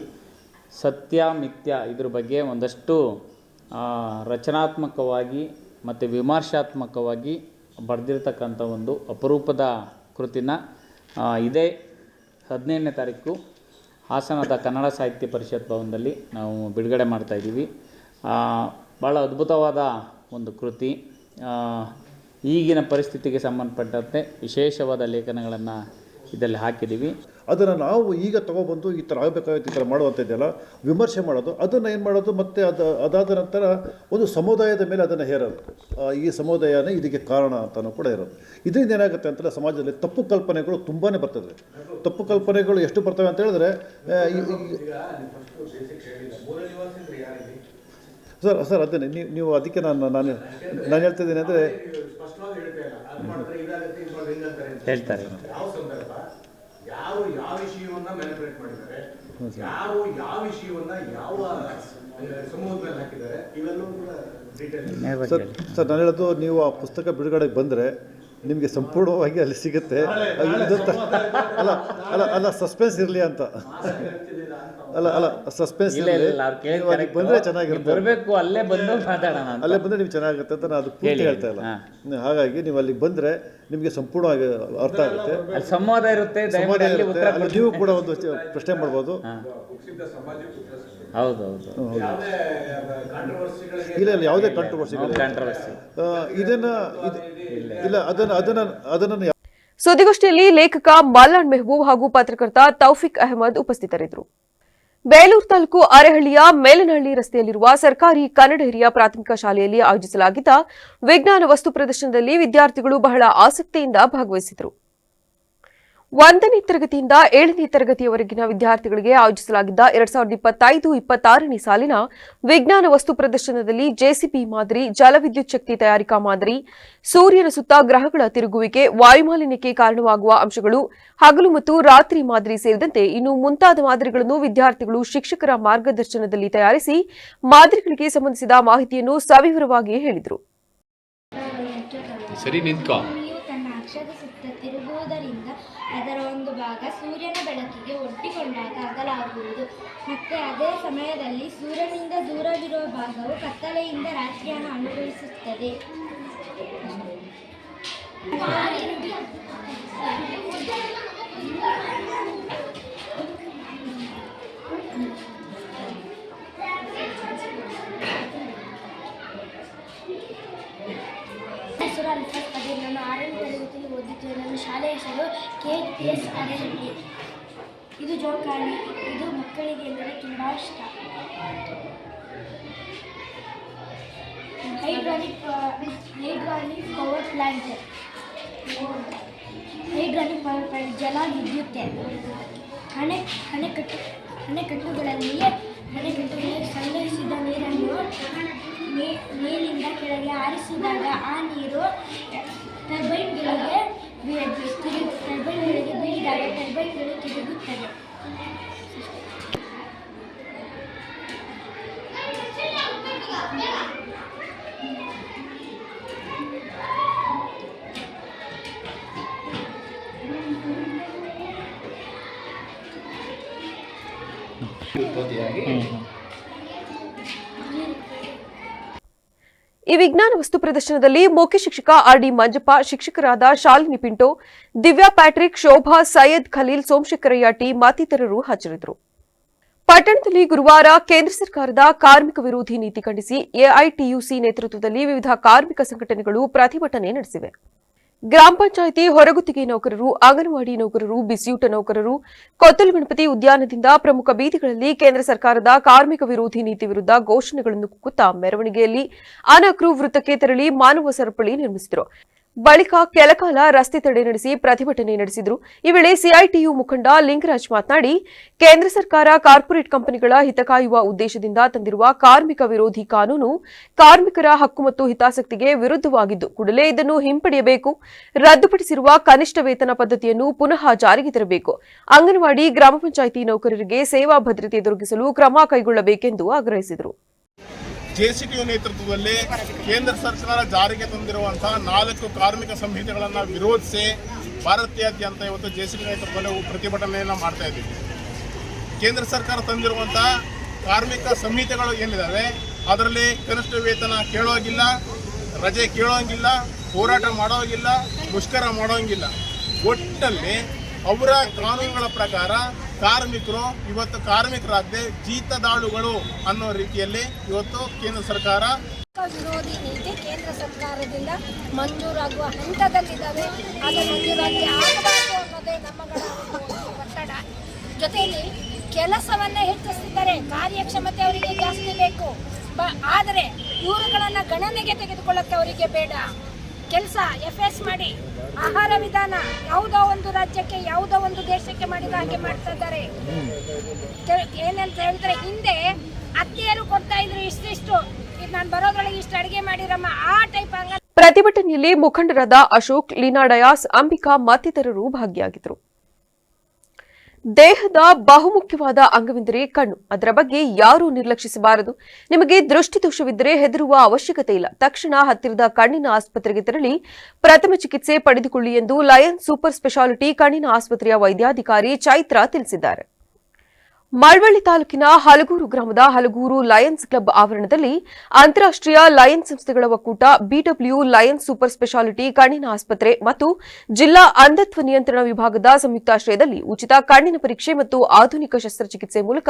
ಸತ್ಯ ಮಿಥ್ಯ ಇದ್ರ ಬಗ್ಗೆ ಒಂದಷ್ಟು ರಚನಾತ್ಮಕವಾಗಿ ಮತ್ತು ವಿಮರ್ಶಾತ್ಮಕವಾಗಿ ಬರೆದಿರ್ತಕ್ಕಂಥ ಒಂದು ಅಪರೂಪದ ಕೃತಿನ ಇದೇ 17ನೇ ತಾರೀಕು ಹಾಸನದ ಕನ್ನಡ ಸಾಹಿತ್ಯ ಪರಿಷತ್ ಭವನದಲ್ಲಿ ನಾವು ಬಿಡುಗಡೆ ಮಾಡ್ತಾಯಿದ್ದೀವಿ. ಭಾಳ ಅದ್ಭುತವಾದ ಒಂದು ಕೃತಿ. ಈಗಿನ ಪರಿಸ್ಥಿತಿಗೆ ಸಂಬಂಧಪಟ್ಟಂತೆ ವಿಶೇಷವಾದ ಲೇಖನಗಳನ್ನು ಇದರಲ್ಲಿ ಹಾಕಿದ್ದೀವಿ. ಅದನ್ನು ನಾವು ಈಗ ತೊಗೊಬಂದು ಈ ಥರ ಆಗಬೇಕಾಗಿತ್ತು, ಈ ಥರ ಮಾಡುವಂಥದ್ದೆಲ್ಲ ವಿಮರ್ಶೆ ಮಾಡೋದು, ಅದನ್ನು ಏನು ಮಾಡೋದು, ಮತ್ತು ಅದಾದ ನಂತರ ಒಂದು ಸಮುದಾಯದ ಮೇಲೆ ಅದನ್ನು ಹೇರೋದು. ಈ ಸಮುದಾಯನೇ ಇದಕ್ಕೆ ಕಾರಣ ಅಂತಲೂ ಕೂಡ ಇರೋದು. ಇದರಿಂದ ಏನಾಗುತ್ತೆ ಅಂತಂದರೆ ಸಮಾಜದಲ್ಲಿ ತಪ್ಪು ಕಲ್ಪನೆಗಳು ತುಂಬಾ ಬರ್ತದೆ. ತಪ್ಪು ಕಲ್ಪನೆಗಳು ಎಷ್ಟು ಬರ್ತವೆ ಅಂತ ಹೇಳಿದ್ರೆ ಸರ್ ಅದನ್ನೇ ನೀವು ಅದಕ್ಕೆ ನಾನು ಹೇಳ್ತಿದ್ದೀನಿ ಅಂದರೆ ಹೇಳ್ತಾರೆ ಯಾರು ಯಾವ ವಿಷಯವನ್ನ ಮ್ಯಾನಿಪುಲೇಟ್ ಮಾಡಿದ್ದಾರೆ, ಯಾರು ಯಾವ ವಿಷಯವನ್ನ ಯಾವ ಸಮೂಹದ ಮೇಲೆ ಹಾಕಿದ್ದಾರೆ, ಇವೆಲ್ಲವೂ ಕೂಡ ಡೀಟೇಲ್. ಸರ್ ನಾನು ಹೇಳೋದು, ನೀವು ಆ ಪುಸ್ತಕ ಬಿಡುಗಡೆಗೆ ಬಂದರೆ ನಿಮಗೆ ಸಂಪೂರ್ಣವಾಗಿ ಅಲ್ಲಿ ಸಿಗುತ್ತೆ. ಅಲ್ಲ ಸಸ್ಪೆನ್ಸ್ ಇರಲಿ ಅಂತ, ಸಸ್ಪೆನ್ಸ್ ಬಂದರೆ ಚೆನ್ನಾಗಿರುತ್ತೆ. ಬರಬೇಕು, ಅಲ್ಲೇ ಬಂದು ಮಾತಾಡೋಣ, ಅಲ್ಲೇ ಬಂದರೆ ನೀವು ಚೆನ್ನಾಗಿರುತ್ತೆ ಅಂತ ನಾನು ಅದು ಪೂರ್ತಿ ಹೇಳ್ತಾ ಇಲ್ಲ. ಹಾಗಾಗಿ ನೀವು ಅಲ್ಲಿಗೆ ಬಂದರೆ ನಿಮಗೆ ಸಂಪೂರ್ಣವಾಗಿ ಅರ್ಥ ಆಗುತ್ತೆ, ಸಂವಾದ ಇರುತ್ತೆ. ನೀವು ಕೂಡ ಒಂದು ಪ್ರಶ್ನೆ ಮಾಡ್ಬೋದು. ಹೌದೌದು, ಇಲ್ಲ ಯಾವುದೇ ಕಾಂಟ್ರವರ್ಸಿ ಅದನ್ನು ಸುದ್ದಿಗೋಷ್ಠಿಯಲ್ಲಿ ಲೇಖಕ ಮಲ್ಲಾನ್ ಮೆಹಬೂಬ್ ಹಾಗೂ ಪತ್ರಕರ್ತ ತೌಫಿಕ್ ಅಹಮದ್ ಉಪಸ್ಥಿತರಿದ್ದರು. ಬೇಲೂರು ತಾಲೂಕು ಅರೆಹಳ್ಳಿಯ ಮೇಲನಹಳ್ಳಿ ರಸ್ತೆಯಲ್ಲಿರುವ ಸರ್ಕಾರಿ ಕನ್ನಡ ಹಿರಿಯ ಪ್ರಾಥಮಿಕ ಶಾಲೆಯಲ್ಲಿ ಆಯೋಜಿಸಲಾಗಿದ್ದ ವಿಜ್ಞಾನ ವಸ್ತು ಪ್ರದರ್ಶನದಲ್ಲಿ ವಿದ್ಯಾರ್ಥಿಗಳು ಬಹಳ ಆಸಕ್ತಿಯಿಂದ ಭಾಗವಹಿಸಿದರು. 1ನೇ ತರಗತಿಯಿಂದ 7ನೇ ತರಗತಿಯವರೆಗಿನ ವಿದ್ಯಾರ್ಥಿಗಳಿಗೆ ಆಯೋಜಿಸಲಾಗಿದ್ದ 2025-26ನೇ ಸಾಲಿನ ವಿಜ್ಞಾನ ವಸ್ತು ಪ್ರದರ್ಶನದಲ್ಲಿ ಜೆಸಿಬಿ ಮಾದರಿ, ಜಲವಿದ್ಯುತ್ ಶಕ್ತಿ ತಯಾರಿಕಾ ಮಾದರಿ, ಸೂರ್ಯನ ಸುತ್ತ ಗ್ರಹಗಳ ತಿರುಗುವಿಕೆ, ವಾಯುಮಾಲಿನ್ಯಕ್ಕೆ ಕಾರಣವಾಗುವ ಅಂಶಗಳು, ಹಗಲು ಮತ್ತು ರಾತ್ರಿ ಮಾದರಿ ಸೇರಿದಂತೆ ಇನ್ನು ಮುಂತಾದ ಮಾದರಿಗಳನ್ನು ವಿದ್ಯಾರ್ಥಿಗಳು ಶಿಕ್ಷಕರ ಮಾರ್ಗದರ್ಶನದಲ್ಲಿ ತಯಾರಿಸಿ ಮಾದರಿಗಳಿಗೆ ಸಂಬಂಧಿಸಿದ ಮಾಹಿತಿಯನ್ನು ಸವಿವರವಾಗಿ ಹೇಳಿದರು. ತಿರುಗುವುದರಿಂದ ಅದರ ಒಂದು ಭಾಗ ಸೂರ್ಯನ ಬೆಳಕಿಗೆ ಒಡ್ಡಿಕೊಂಡಾಗ ಅಗಲಾಗುವುದು, ಮತ್ತು ಅದೇ ಸಮಯದಲ್ಲಿ ಸೂರ್ಯನಿಂದ ದೂರವಿರುವ ಭಾಗವು ಕತ್ತಲೆಯಿಂದ ರಾತ್ರಿಯನ್ನು ಅನುಭವಿಸುತ್ತದೆ. ಹೆಸರು ಅಲ್ಫಾಸ್ ಕದೀರ್. ನಾನು 6ನೇ ತರಗತಿಯಲ್ಲಿ ಓದಿದ್ದೇನೆ. ನನ್ನ ಶಾಲೆಯ ಹೆಸರು KPS ಅರೆಹಳ್ಳಿ. ಇದು ಜೋಕಾಲಿ. ಇದು ಮಕ್ಕಳಿಗೆ ಎಂದರೆ ತುಂಬ ಇಷ್ಟ. Hydraulic power plant. Hydraulic power plant ಜಲ ವಿದ್ಯುತ್. ಅಣೆಕಟ್ಟುಗಳಲ್ಲಿ ಸಂಗ್ರಹಿಸಿದ ನೀರನ್ನು ಮೇಲಿಂದ ಕೆಳಗೆ ಹಾರಿಸಿದಾಗ ಆ ನೀರು ಟರ್ಬೈನ್ಗಳಿಗೆ ಬೀಳಿದಾಗ ಟರ್ಬೈನ್ಗಳು ತಿರುಗುತ್ತವೆ. ಈ ವಿಜ್ಞಾನ ವಸ್ತು ಪ್ರದರ್ಶನದಲ್ಲಿ ಮುಖ್ಯ ಶಿಕ್ಷಕ ಆರ್ಡಿ ಮಂಜಪ್ಪ, ಶಿಕ್ಷಕರಾದ ಶಾಲಿನಿ ಪಿಂಟೋ, ದಿವ್ಯಾ ಪ್ಯಾಟ್ರಿಕ್, ಶೋಭಾ, ಸೈಯದ್ ಖಲೀಲ್, ಸೋಮಶೇಖರಯ್ಯ ಟಿ ಮತ್ತಿತರರು ಹಾಜರಿದ್ದರು. ಪಟ್ಟಣದಲ್ಲಿ ಗುರುವಾರ ಕೇಂದ್ರ ಸರ್ಕಾರದ ಕಾರ್ಮಿಕ ವಿರೋಧಿ ನೀತಿ ಖಂಡಿಸಿ ಎಐಟಿಯುಸಿ ನೇತೃತ್ವದಲ್ಲಿ ವಿವಿಧ ಕಾರ್ಮಿಕ ಸಂಘಟನೆಗಳು ಪ್ರತಿಭಟನೆ ನಡೆಸಿವೆ. ಗ್ರಾಮ ಪಂಚಾಯಿತಿ ಹೊರಗುತ್ತಿಗೆ ನೌಕರರು, ಅಂಗನವಾಡಿ ನೌಕರರು, ಬಿಸಿಯೂಟ ನೌಕರರು, ಕೊತ್ತಲು ಗಣಪತಿ ಉದ್ಯಾನದಿಂದ ಪ್ರಮುಖ ಬೀದಿಗಳಲ್ಲಿ ಕೇಂದ್ರ ಸರ್ಕಾರದ ಕಾರ್ಮಿಕ ವಿರೋಧಿ ನೀತಿ ವಿರುದ್ಧ ಘೋಷಣೆಗಳನ್ನು ಕೂಗುತ್ತಾ ಮೆರವಣಿಗೆಯಲ್ಲಿ ಅನಕ್ರು ವೃತ್ತಕ್ಕೆ ತೆರಳಿ ಮಾನವ ಸರಪಳಿ ನಿರ್ಮಿಸಿದರು. ಬಳಿಕ ಕೆಲಕಾಲ ರಸ್ತೆ ತಡೆ ನಡೆಸಿ ಪ್ರತಿಭಟನೆ ನಡೆಸಿದರು. ಈ ವೇಳೆ ಸಿಐಟಿಯು ಮುಖಂಡ ಲಿಂಗರಾಜ್ ಮಾತನಾಡಿ, ಕೇಂದ್ರ ಸರ್ಕಾರ ಕಾರ್ಪೊರೇಟ್ ಕಂಪನಿಗಳ ಹಿತ ಕಾಯುವ ಉದ್ದೇಶದಿಂದ ತಂದಿರುವ ಕಾರ್ಮಿಕ ವಿರೋಧಿ ಕಾನೂನು ಕಾರ್ಮಿಕರ ಹಕ್ಕು ಮತ್ತು ಹಿತಾಸಕ್ತಿಗೆ ವಿರುದ್ಧವಾಗಿದ್ದು, ಕೂಡಲೇ ಇದನ್ನು ಹಿಂಪಡೆಯಬೇಕು. ರದ್ದುಪಡಿಸಿರುವ ಕನಿಷ್ಠ ವೇತನ ಪದ್ಧತಿಯನ್ನು ಪುನಃ ಜಾರಿಗೆ ತರಬೇಕು. ಅಂಗನವಾಡಿ, ಗ್ರಾಮ ಪಂಚಾಯಿತಿ ನೌಕರರಿಗೆ ಸೇವಾ ಭದ್ರತೆ ದೊರಕಿಸಲು ಕ್ರಮ ಕೈಗೊಳ್ಳಬೇಕೆಂದು ಆಗ್ರಹಿಸಿದರು. ಜೆಸಿಟಿಯು ನೇತೃತ್ವದಲ್ಲಿ ಕೇಂದ್ರ ಸರ್ಕಾರ ಜಾರಿಗೆ ತಂದಿರುವಂತಹ 4 ಕಾರ್ಮಿಕ ಸಂಹಿತೆಗಳನ್ನು ವಿರೋಧಿಸಿ ಭಾರತೀಯಾದ್ಯಂತ ಇವತ್ತು ಜೆಸಿಟಿ ನೇತೃತ್ವದಲ್ಲಿ ಪ್ರತಿಭಟನೆಯನ್ನು ಮಾಡ್ತಾ ಇದ್ದೀವಿ. ಕೇಂದ್ರ ಸರ್ಕಾರ ತಂದಿರುವಂತಹ ಕಾರ್ಮಿಕ ಸಂಹಿತೆಗಳು ಏನಿದ್ದಾವೆ ಅದರಲ್ಲಿ ಕನಿಷ್ಠ ವೇತನ ಕೇಳೋಗಿಲ್ಲ, ರಜೆ ಕೇಳೋಂಗಿಲ್ಲ, ಹೋರಾಟ ಮಾಡೋಂಗಿಲ್ಲ, ಮುಷ್ಕರ ಮಾಡೋಂಗಿಲ್ಲ. ಒಟ್ಟಲ್ಲಿ ಅವರ ಕಾನೂನುಗಳ ಪ್ರಕಾರ ಕಾರ್ಮಿಕರು ಇವತ್ತು ಕಾರ್ಮಿಕರಾಗದೆ ಜೀತದಾಳುಗಳು ಅನ್ನೋ ರೀತಿಯಲ್ಲಿ ಇವತ್ತು ಕೇಂದ್ರ ಸರ್ಕಾರ ವಿರೋಧಿ ನೀತಿ ಕೇಂದ್ರ ಸರ್ಕಾರದಿಂದ ಮಂಜೂರಾಗುವ ಹಂತದಲ್ಲಿದ್ದಾವೆ. ಅದು ಮಂಜೂರಾಗಿ ಆಗಬಾರದು ಅನ್ನೋದೇ ನಮ್ಮಗಳ ಒಂದು ಒತ್ತಡ. ಜೊತೆಯಲ್ಲಿ ಕೆಲಸವನ್ನೇ ಹೆಚ್ಚಿಸಿದ್ದಾರೆ, ಕಾರ್ಯಕ್ಷಮತೆ ಅವರಿಗೆ ಜಾಸ್ತಿ ಬೇಕು. ಆದರೆ ಇವರುಗಳನ್ನು ಗಣನೆಗೆ ತೆಗೆದುಕೊಳ್ಳಕ್ಕೆ ಅವರಿಗೆ ಬೇಡ. ಕೆಲಸ ಎಫ್ಎಸ್ ಮಾಡಿ ಆಹಾರ ವಿಧಾನ ಯಾವುದೋ ಒಂದು ರಾಜ್ಯಕ್ಕೆ ಯಾವುದೋ ಒಂದು ದೇಶಕ್ಕೆ ಮಾಡಿದ ಹಾಗೆ ಮಾಡ್ತಾ ಇದ್ದಾರೆ. ಏನಂತ ಹೇಳಿದ್ರೆ ಹಿಂದೆ ಅತ್ತೆಯರು ಕೊಡ್ತಾ ಇದ್ರು ಇಷ್ಟಿಷ್ಟು, ಇದು ನಾನು ಬರೋದ್ರೊಳಗೆ ಇಷ್ಟು ಅಡಿಗೆ ಮಾಡಿರಮ್ಮ ಆ ಟೈಪ್. ಪ್ರತಿಭಟನೆಯಲ್ಲಿ ಮುಖಂಡರಾದ ಅಶೋಕ್, ಲೀನಾ ಡಯಾಸ್, ಅಂಬಿಕಾ ಮತ್ತಿತರರು ಭಾಗಿಯಾಗಿದ್ದರು. ದೇಹದ ಬಹುಮುಖ್ಯವಾದ ಅಂಗವೆಂದರೆ ಕಣ್ಣು. ಅದರ ಬಗ್ಗೆ ಯಾರೂ ನಿರ್ಲಕ್ಷಿಸಬಾರದು. ನಿಮಗೆ ದೃಷ್ಟಿದೋಷವಿದ್ದರೆ ಹೆದರುವ ಅವಶ್ಯಕತೆ ಇಲ್ಲ. ತಕ್ಷಣ ಹತ್ತಿರದ ಕಣ್ಣಿನ ಆಸ್ಪತ್ರೆಗೆ ತೆರಳಿ ಪ್ರಥಮ ಚಿಕಿತ್ಸೆ ಪಡೆದುಕೊಳ್ಳಿ ಎಂದು ಲಯನ್ಸ್ ಸೂಪರ್ ಸ್ಪೆಷಾಲಿಟಿ ಕಣ್ಣಿನ ಆಸ್ಪತ್ರೆಯ ವೈದ್ಯಾಧಿಕಾರಿ ಚೈತ್ರ ತಿಳಿಸಿದ್ದಾರೆ. ಮಳವಳ್ಳಿ ತಾಲೂಕಿನ ಹಲಗೂರು ಗ್ರಾಮದ ಹಲಗೂರು ಲಯನ್ಸ್ ಕ್ಲಬ್ ಆವರಣದಲ್ಲಿ ಅಂತಾರಾಷ್ಟ್ರೀಯ ಲಯನ್ಸ್ ಸಂಸ್ಥೆಗಳ ಒಕ್ಕೂಟ, ಬಿಡಬ್ಲ್ಯೂ ಲಯನ್ಸ್ ಸೂಪರ್ ಸ್ಪೆಷಾಲಿಟಿ ಕಣ್ಣಿನ ಆಸ್ಪತ್ರೆ ಮತ್ತು ಜಿಲ್ಲಾ ಅಂಧತ್ವ ನಿಯಂತ್ರಣ ವಿಭಾಗದ ಸಂಯುಕ್ತಾಶ್ರಯದಲ್ಲಿ ಉಚಿತ ಕಣ್ಣಿನ ಪರೀಕ್ಷೆ ಮತ್ತು ಆಧುನಿಕ ಶಸ್ತ್ರಚಿಕಿತ್ಸೆ ಮೂಲಕ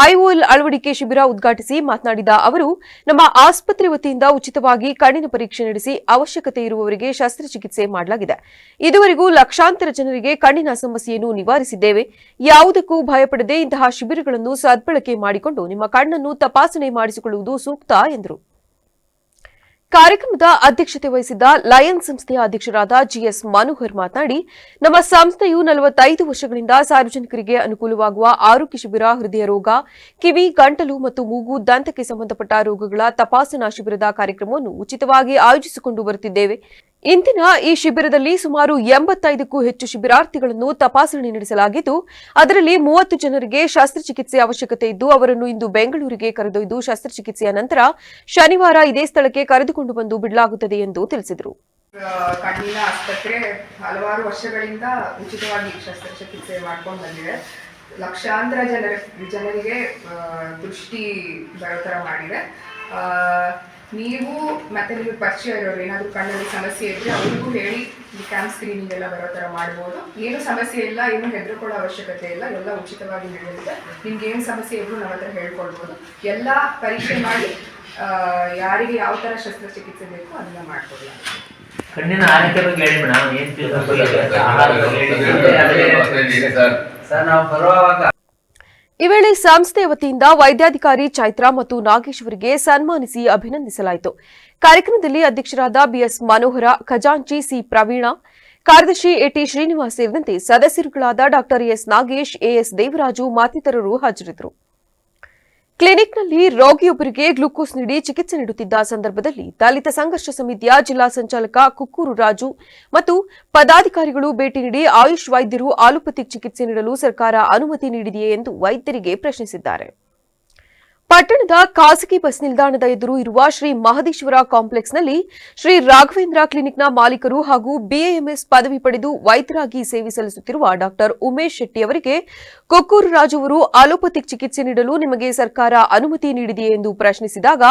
ಐಒಎಲ್ ಅಳವಡಿಕೆ ಶಿಬಿರ ಉದ್ಘಾಟಿಸಿ ಮಾತನಾಡಿದ ಅವರು, ನಮ್ಮ ಆಸ್ಪತ್ರೆ ವತಿಯಿಂದ ಉಚಿತವಾಗಿ ಕಣ್ಣಿನ ಪರೀಕ್ಷೆ ನಡೆಸಿ ಅವಶ್ಯಕತೆ ಇರುವವರಿಗೆ ಶಸ್ತ್ರಚಿಕಿತ್ಸೆ ಮಾಡಲಾಗಿದೆ. ಇದುವರೆಗೂ ಲಕ್ಷಾಂತರ ಜನರಿಗೆ ಕಣ್ಣಿನ ಸಮಸ್ಯೆಯನ್ನು ನಿವಾರಿಸಿದ್ದೇವೆ. ಯಾವುದಕ್ಕೂ ಭಯಪಡದೆ ಇಂತಹ ಶಿಬಿರಗಳನ್ನು ಸದ್ಬಳಕೆ ಮಾಡಿಕೊಂಡು ನಿಮ್ಮ ಕಣ್ಣನ್ನು ತಪಾಸಣೆ ಮಾಡಿಸಿಕೊಳ್ಳುವುದು ಸೂಕ್ತ ಎಂದರು. ಕಾರ್ಯಕ್ರಮದ ಅಧ್ಯಕ್ಷತೆ ವಹಿಸಿದ್ದ ಲಯನ್ಸ್ ಸಂಸ್ಥೆಯ ಅಧ್ಯಕ್ಷರಾದ ಜಿಎಸ್ ಮನೋಹರ್ ಮಾತನಾಡಿ, ನಮ್ಮ ಸಂಸ್ಥೆಯು 45 ವರ್ಷಗಳಿಂದ ಸಾರ್ವಜನಿಕರಿಗೆ ಅನುಕೂಲವಾಗುವ ಆರೋಗ್ಯ ಶಿಬಿರ, ಹೃದಯ ರೋಗ, ಕಿವಿ, ಗಂಟಲು ಮತ್ತು ಮೂಗು, ದಂತಕ್ಕೆ ಸಂಬಂಧಪಟ್ಟ ರೋಗಗಳ ತಪಾಸಣಾ ಶಿಬಿರದ ಕಾರ್ಯಕ್ರಮವನ್ನು ಉಚಿತವಾಗಿ ಆಯೋಜಿಸಿಕೊಂಡು ಬರುತ್ತಿದ್ದೇವೆ. ಇಂದಿನ ಈ ಶಿಬಿರದಲ್ಲಿ ಸುಮಾರು 85ಕ್ಕೂ ಹೆಚ್ಚು ಶಿಬಿರಾರ್ಥಿಗಳನ್ನು ತಪಾಸಣೆ ನಡೆಸಲಾಗಿದ್ದು, ಅದರಲ್ಲಿ 30 ಜನರಿಗೆ ಶಸ್ತ್ರಚಿಕಿತ್ಸೆ ಅವಶ್ಯಕತೆ ಇದ್ದು ಅವರನ್ನು ಇಂದು ಬೆಂಗಳೂರಿಗೆ ಕರೆದೊಯ್ದು ಶಸ್ತ್ರಚಿಕಿತ್ಸೆಯ ನಂತರ ಶನಿವಾರ ಇದೇ ಸ್ಥಳಕ್ಕೆ ಕರೆದುಕೊಂಡು ಬಂದು ಬಿಡಲಾಗುತ್ತದೆ ಎಂದು ತಿಳಿಸಿದರು. ಕಣ್ಣಿನ ಆಸ್ಪತ್ರೆ ಹಲವಾರು ವರ್ಷಗಳಿಂದ ಉಚಿತವಾಗಿ ಶಸ್ತ್ರಚಿಕಿತ್ಸೆ ಮಾಡ್ಕೊಂಡು ಬಂದಿದೆ. ಲಕ್ಷಾಂತರ ಜನರಿಗೆ ದೃಷ್ಟಿ ಬರೋ ಥರ ಮಾಡಿದೆ. ನೀವು ಮತ್ತೆ ನಿಮಗೆ ಪರಿಚಯ ಇರೋರು ಏನಾದರೂ ಕಣ್ಣಲ್ಲಿ ಸಮಸ್ಯೆ ಇದ್ದರೆ ಅವ್ರಿಗೂ ಹೇಳಿ ಕ್ಯಾಮ್ ಸ್ಕ್ರೀನಿಂಗ್ ಎಲ್ಲ ಬರೋ ಥರ ಮಾಡ್ಬೋದು. ಏನು ಸಮಸ್ಯೆ ಇಲ್ಲ, ಏನು ಹೆದರ್ಕೊಳ್ಳೋ ಅವಶ್ಯಕತೆ ಇಲ್ಲ, ಎಲ್ಲ ಉಚಿತವಾಗಿ ನಡೆಯುತ್ತೆ. ನಿಮ್ಗೆ ಏನು ಸಮಸ್ಯೆ ಇದ್ರೂ ನಮ್ಮ ಹತ್ರ ಹೇಳ್ಕೊಳ್ಬೋದು. ಎಲ್ಲ ಪರೀಕ್ಷೆ ಮಾಡಿ ಯಾರಿಗೆ ಯಾವ ಥರ ಶಸ್ತ್ರಚಿಕಿತ್ಸೆ ಬೇಕು ಅದನ್ನ ಮಾಡ್ಕೊಡ್ಲ. ಕಣ್ಣಿನ ಆರೈಕೆ ಬಗ್ಗೆ ಹೇಳಿ ಮೇಡಮ್, ಏನು ಈ ವೇಳೆ ಸಂಸ್ಥೆಯ ವತಿಯಿಂದ ವೈದ್ಯಾಧಿಕಾರಿ ಚೈತ್ರ ಮತ್ತು ನಾಗೇಶ್ ಅವರಿಗೆ ಸನ್ಮಾನಿಸಿ ಅಭಿನಂದಿಸಲಾಯಿತು. ಕಾರ್ಯಕ್ರಮದಲ್ಲಿ ಅಧ್ಯಕ್ಷರಾದ ಬಿಎಸ್ ಮನೋಹರ, ಖಜಾಂಚಿ ಸಿ ಪ್ರವೀಣ, ಕಾರ್ಯದರ್ಶಿ ಎಟಿ ಶ್ರೀನಿವಾಸ್ ಸೇರಿದಂತೆ ಸದಸ್ಯರುಗಳಾದ ಡಾ ಎಸ್ ನಾಗೇಶ್, ಎಎಸ್ ದೇವರಾಜು ಮತ್ತಿತರರು ಹಾಜರಿದ್ದರು. ಕ್ಲಿನಿಕ್ನಲ್ಲಿ ರೋಗಿಯೊಬ್ಬರಿಗೆ ಗ್ಲೂಕೋಸ್ ನೀಡಿ ಚಿಕಿತ್ಸೆ ನೀಡುತ್ತಿದ್ದ ಸಂದರ್ಭದಲ್ಲಿ ದಲಿತ ಸಂಘರ್ಷ ಸಮಿತಿಯ ಜಿಲ್ಲಾ ಸಂಚಾಲಕ ಕುಕ್ಕೂರು ರಾಜು ಮತ್ತು ಪದಾಧಿಕಾರಿಗಳು ಭೇಟಿ ನೀಡಿ ಆಯುಷ್ ವೈದ್ಯರು ಆಲೋಪತಿಕ್ ಚಿಕಿತ್ಸೆ ನೀಡಲು ಸರ್ಕಾರ ಅನುಮತಿ ನೀಡಿದೆಯೇ ಎಂದು ವೈದ್ಯರಿಗೆ ಪ್ರಶ್ನಿಸಿದ್ದಾರೆ. ಪಟ್ಟಣದ ಖಾಸಗಿ ಬಸ್ ನಿಲ್ದಾಣದ ಎದುರು ಇರುವ ಶ್ರೀ ಮಹದೇಶ್ವರ ಕಾಂಪ್ಲೆಕ್ಸ್ನಲ್ಲಿ ಶ್ರೀ ರಾಘವೇಂದ್ರ ಕ್ಲಿನಿಕ್ನ ಮಾಲೀಕರು ಹಾಗೂ ಬಿಎಎಂಎಸ್ ಪದವಿ ಪಡೆದು ವೈದ್ಯರಾಗಿ ಸೇವೆ ಸಲ್ಲಿಸುತ್ತಿರುವ ಡಾ ಉಮೇಶ್ ಶೆಟ್ಟಿ ಅವರಿಗೆ ಕೊಕ್ಕೂರು ರಾಜು ಅವರು ಅಲೋಪತಿಕ್ ಚಿಕಿತ್ಸೆ ನೀಡಲು ನಿಮಗೆ ಸರ್ಕಾರ ಅನುಮತಿ ನೀಡಿದೆಯೇ ಎಂದು ಪ್ರಶ್ನಿಸಿದಾಗ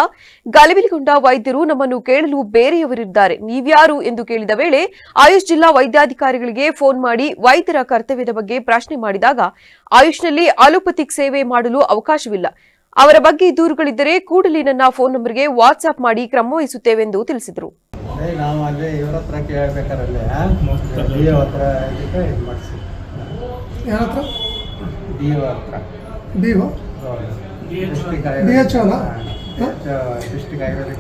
ಗಲಿಬಿಲಿಗೊಂಡ ವೈದ್ಯರು ನಮ್ಮನ್ನು ಕೇಳಲು ಬೇರೆಯವರಿದ್ದಾರೆ ನೀವ್ಯಾರು ಎಂದು ಕೇಳಿದ ವೇಳೆ ಆಯುಷ್ ಜಿಲ್ಲಾ ವೈದ್ಯಾಧಿಕಾರಿಗಳಿಗೆ ಫೋನ್ ಮಾಡಿ ವೈದ್ಯರ ಕರ್ತವ್ಯದ ಬಗ್ಗೆ ಪ್ರಶ್ನೆ ಮಾಡಿದಾಗ ಆಯುಷ್ನಲ್ಲಿ ಅಲೋಪತಿಕ್ ಸೇವೆ ಮಾಡಲು ಅವಕಾಶವಿಲ್ಲ, ಅವರ ಬಗ್ಗೆ ದೂರುಗಳಿದ್ದರೆ ಕೂಡಲೇ ನನ್ನ ಫೋನ್ ನಂಬರ್ಗೆ ವಾಟ್ಸ್ಆಪ್ ಮಾಡಿ ಕ್ರಮ ವಹಿಸುತ್ತೇವೆಂದು ತಿಳಿಸಿದರು. ನಾವು ಅಲ್ಲಿ ಇವ್ರ ಹತ್ರ ಕೇಳಬೇಕಾರಲ್ಲಿ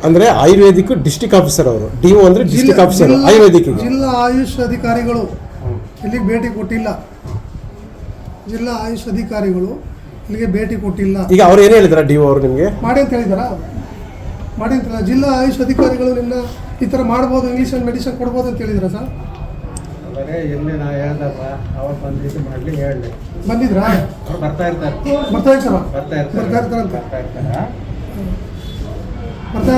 ಅಂದ್ರೆ ಆಯುರ್ವೇದಿಕ್ ಡಿಸ್ಟ್ರಿಕ್ಟ್ ಆಫೀಸರ್ ಅವರು, ಡಿಒ ಅಂದ್ರೆ ಡಿಸ್ಟ್ರಿಕ್ಟ್ ಆಫೀಸರ್ ಆಯುರ್ವೇದಿಕ್. ಜಿಲ್ಲಾ ಆಯುಷ್ ಅಧಿಕಾರಿಗಳು ಇಲ್ಲಿಗೆ ಭೇಟಿ ಕೊಟ್ಟಿಲ್ಲ. ಜಿಲ್ಲಾ ಆಯುಷ್ ಅಧಿಕಾರಿಗಳು ಇಲ್ಲಿಗೆ ಭೇಟಿ ಕೊಟ್ಟಿಲ್ಲ. ಈಗ ಅವ್ರು ಏನು ಹೇಳಿದಾರ ಡಿಒ ಅವರು ನಿಮಗೆ ಮಾಡಿ ಅಂತ ಹೇಳಿದಾರ? ಮಾಡಿ ಅಂತ ಜಿಲ್ಲಾ ಆಯುಷ್ ಅಧಿಕಾರಿಗಳು ನಿನ್ನ ಈ ಥರ ಮಾಡ್ಬೋದು, ಇಂಗ್ಲೀಷ್ ಅಂಡ್ ಮೆಡಿಸಿನ್ ಕೊಡ್ಬೋದು ಅಂತ ಹೇಳಿದ್ರ ಸರ್? ಎಲ್ಲಿ ನಾ ಹೇಳ್ದಪ್ಪ ಅವ್ರು ಬಂದಿದ್ದು ಮಾಡಲಿ ಹೇಳಿ ಬಂದಿದ್ರಾ? ಬರ್ತಾ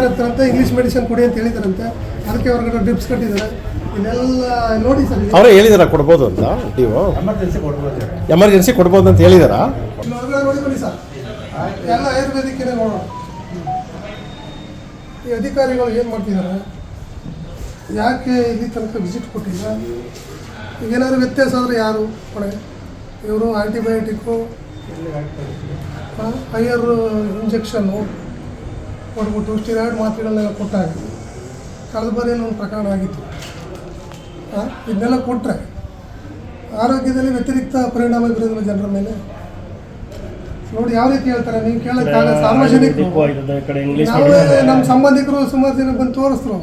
ಇರ್ತಾರೆ ಇಂಗ್ಲೀಷ್ ಮೆಡಿಸಿನ್ ಕೊಡಿ ಅಂತ ಹೇಳಿದಾರಂತೆ. ಅದಕ್ಕೆ ಹೊರಗಡೆ ಡ್ರಿಪ್ಸ್ ಕಟ್ಟಿದ್ದಾರೆ. ಇದೆಲ್ಲ ನೋಡಿ ಸರ್, ಅವರೇ ಹೇಳಿದಾರ ಕೊಡ್ಬೋದು ಅಂತ ಡಿಒ ಎಮರ್ಜೆನ್ಸಿ ಕೊಡ್ಬೋದು ಅಂತ ಹೇಳಿದಾರ? ಹೊರಗಡೆ ನೋಡಿ ಬನ್ನಿ ಸರ್, ಎಲ್ಲ ಆಯುರ್ವೇದಿಕ್ ನೋಡೋಣ. ಈ ಅಧಿಕಾರಿಗಳು ಏನು ಮಾಡ್ತಿದ್ದಾರೆ, ಯಾಕೆ ಇಲ್ಲಿ ತನಕ ವಿಸಿಟ್ ಕೊಟ್ಟಿಲ್ಲ? ಏನಾದ್ರು ವ್ಯತ್ಯಾಸ ಆದರೆ ಯಾರು ಕೊಡೆ? ಇವರು ಆಂಟಿಬಯೋಟಿಕ್ಕು, ಹೈಯರ್ ಇಂಜೆಕ್ಷನ್ನು ಕೊಟ್ಬಿಟ್ಟು ಸ್ಟಿರಾಯ್ಡ್ ಮಾತ್ರೆಗಳನ್ನೆಲ್ಲ ಕೊಟ್ಟಾಗ ಕಳೆದ ಬಾರಿ ಒಂದು ಪ್ರಕರಣ ಆಗಿತ್ತು. ಇದನ್ನೆಲ್ಲ ಕೊಟ್ಟರೆ ಆರೋಗ್ಯದಲ್ಲಿ ವ್ಯತಿರಿಕ್ತ ಪರಿಣಾಮ ಬೀರೋದಿಲ್ಲ ಜನರ ಮೇಲೆ. ನೋಡಿ ಯಾವ ರೀತಿ ಹೇಳ್ತಾರೆ, ನೀವು ಕೇಳೋಕ್ಕಾಗ ಸಾರ್ವಜನಿಕರು, ನಾವೇ ನಮ್ಮ ಸಂಬಂಧಿಕರು ಸುಮಾರು ಜನ ಬಂದು ತೋರಿಸ್ರು,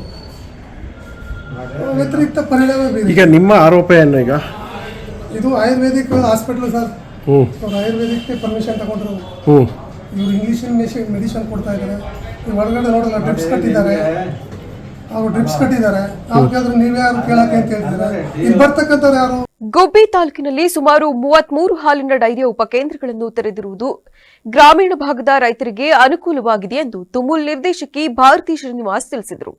ವ್ಯತಿರಿಕ್ತ ಪರಿಣಾಮ ಬೀರಿದೆ. ಈಗ ನಿಮ್ಮ ಆರೋಪ ಏನು? ಈಗ ಇದು ಆಯುರ್ವೇದಿಕ್ ಹಾಸ್ಪಿಟಲ್ ಸರ್, ಅವ್ರು ಆಯುರ್ವೇದಿಕ್ ಪರ್ಮಿಷನ್ ತಗೊಂಡ್ರು. ಇವ್ರು ಇಂಗ್ಲೀಷ್ ಮೆಡಿಸಿನ್ ಕೊಡ್ತಾ ಇದ್ದಾರೆ. ನೀವು ಹೊರಗಡೆ ನೋಡಲ್ಲ, ಡ್ರಿಪ್ಸ್ ಕಟ್ಟಿದ್ದಾರೆ. ಅವ್ರು ಡ್ರಿಪ್ಸ್ ಕಟ್ಟಿದ್ದಾರೆ. ಅವ್ರಿಗಾದ್ರೂ ನೀವ್ಯಾರು ಕೇಳಕ್ಕೆ ಅಂತ ಹೇಳ್ತಿದ್ದಾರೆ. ಇಲ್ಲಿ ಬರ್ತಕ್ಕಂಥವ್ರು ಯಾರು? ಗುಬ್ಬಿ ತಾಲೂಕಿನಲ್ಲಿ ಸುಮಾರು 33 ಹಾಲಿನ ಡೈರಿಯ ಉಪಕೇಂದ್ರಗಳನ್ನು ತೆರೆದಿರುವುದು ಗ್ರಾಮೀಣ ಭಾಗದ ರೈತರಿಗೆ ಅನುಕೂಲವಾಗಿದೆ ಎಂದು ತುಮೂಲ್ ನಿರ್ದೇಶಕಿ ಭಾರತಿ ಶ್ರೀನಿವಾಸ್ ತಿಳಿಸಿದರು.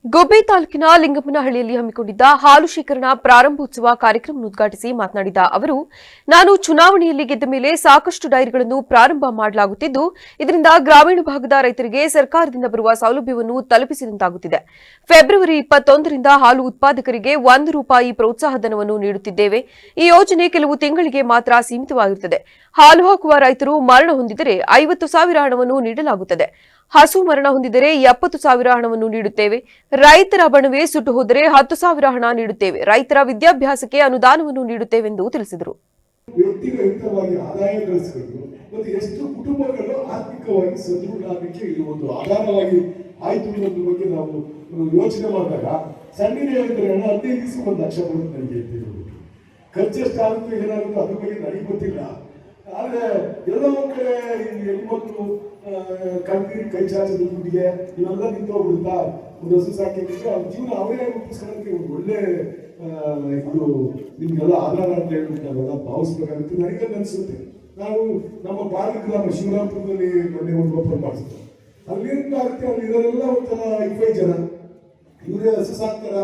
ಗುಬ್ಬಿ ತಾಲೂಕಿನ ಲಿಂಗಮ್ಮನಹಳ್ಳಿಯಲ್ಲಿ ಹಮ್ಮಿಕೊಂಡಿದ್ದ ಹಾಲು ಶೇಖರಣಾ ಪ್ರಾರಂಭೋತ್ಸವ ಕಾರ್ಯಕ್ರಮ ಉದ್ಘಾಟಿಸಿ ಮಾತನಾಡಿದ ಅವರು, ನಾನು ಚುನಾವಣೆಯಲ್ಲಿ ಗೆದ್ದ ಮೇಲೆ ಸಾಕಷ್ಟು ಡೈರಿಗಳನ್ನು ಪ್ರಾರಂಭ ಮಾಡಲಾಗುತ್ತಿದ್ದು, ಇದರಿಂದ ಗ್ರಾಮೀಣ ಭಾಗದ ರೈತರಿಗೆ ಸರ್ಕಾರದಿಂದ ಬರುವ ಸೌಲಭ್ಯವನ್ನು ತಲುಪಿಸಿದಂತಾಗುತ್ತಿದೆ. ಫೆಬ್ರವರಿ 21ರಿಂದ ಹಾಲು ಉತ್ಪಾದಕರಿಗೆ ₹1 ಪ್ರೋತ್ಸಾಹಧನವನ್ನು ನೀಡುತ್ತಿದ್ದೇವೆ. ಈ ಯೋಜನೆ ಕೆಲವು ತಿಂಗಳಿಗೆ ಮಾತ್ರ ಸೀಮಿತವಾಗಿರುತ್ತದೆ. ಹಾಲು ಹಾಕುವ ರೈತರು ಮರಣ ಹೊಂದಿದರೆ 50,000 ಹಣವನ್ನು ನೀಡಲಾಗುತ್ತದೆ. ಹಸು ಮರಣ ಹೊಂದಿದರೆ 70,000 ಹಣವನ್ನು ನೀಡುತ್ತೇವೆ. ರೈತರ ಬಣವೆ ಸುಟ್ಟು ಹೋದರೆ 10,000 ಹಣ ನೀಡುತ್ತೇವೆ. ರೈತರ ವಿದ್ಯಾಭ್ಯಾಸಕ್ಕೆ ಅನುದಾನವನ್ನು ನೀಡುತ್ತೇವೆಂದು ತಿಳಿಸಿದರು. ವ್ಯಕ್ತಿಗತವಾಗಿ ಆದಾಯ ಗಳಿಸಬೇಕು ಮತ್ತು ಎಷ್ಟು ಕುಟುಂಬಗಳು ಆರ್ಥಿಕವಾಗಿ ಸದೃಢ ಆಗಲಿಕ್ಕೆ ಇದು ಒಂದು ಆಧಾರವಾಗಿ ಆಯ್ತು ಅನ್ನೋದ್ರ ಬಗ್ಗೆ ನಾವು ಯೋಚನೆ ಮಾಡಿದಾಗ ಸಣ್ಣ ಹೇಳಿದ್ರೆ 15 ದಿವಸಕ್ಕೆ 1 ಲಕ್ಷ ಬರುತ್ತೆ ನನಗೆ ಖರ್ಚು ಎಷ್ಟಾಗುತ್ತೆ ಏನಾಗುತ್ತೆ ಅದ್ರ ಬಗ್ಗೆ ನನಗೆ ಗೊತ್ತಿಲ್ಲ. ಆದರೆ ಎಲ್ಲೋ ಒಂದು ಕಡೆ ಹೆಣ್ಮಕ್ಳು ಕೈ ಚಾಚದ ದುಡ್ಡಿಗೆ ಇವೆಲ್ಲ ನಿಂತೋಗ್ಬಿಡುತ್ತಾ, ಒಂದು ಹಸು ಸಾಕಿದ್ರೆ ಅವ್ರ ಜೀವನ ಅವರೇ ರೂಪಿಸ್ಕೊಳ್ಳೋದಕ್ಕೆ ಒಂದು ಒಳ್ಳೆ ಇದು ನಿಮ್ಗೆಲ್ಲ ಆಧಾರ ಅಂತ ಹೇಳ್ಬಿಟ್ಟು ನಾವೆಲ್ಲ ಭಾವಿಸ್ಬೇಕಾಗುತ್ತೆ. ನನಗೆ ಅನಿಸುತ್ತೆ, ನಾವು ನಮ್ಮ ಪಾರ್ಕ ಗ್ರಾಮ ಶಿವರಾಮಪುರದಲ್ಲಿ ಮೊನ್ನೆ ಒಂದು ಓಪನ್ ಮಾಡಿಸಿದ್ರು. ಅಲ್ಲೇನಾಗುತ್ತೆ, ಅಲ್ಲಿ ಇರೋರೆಲ್ಲ ಒಂಥರ 25 ಜನ, ಇವರೇ ಹಸು ಸಾಕ್ತಾರ,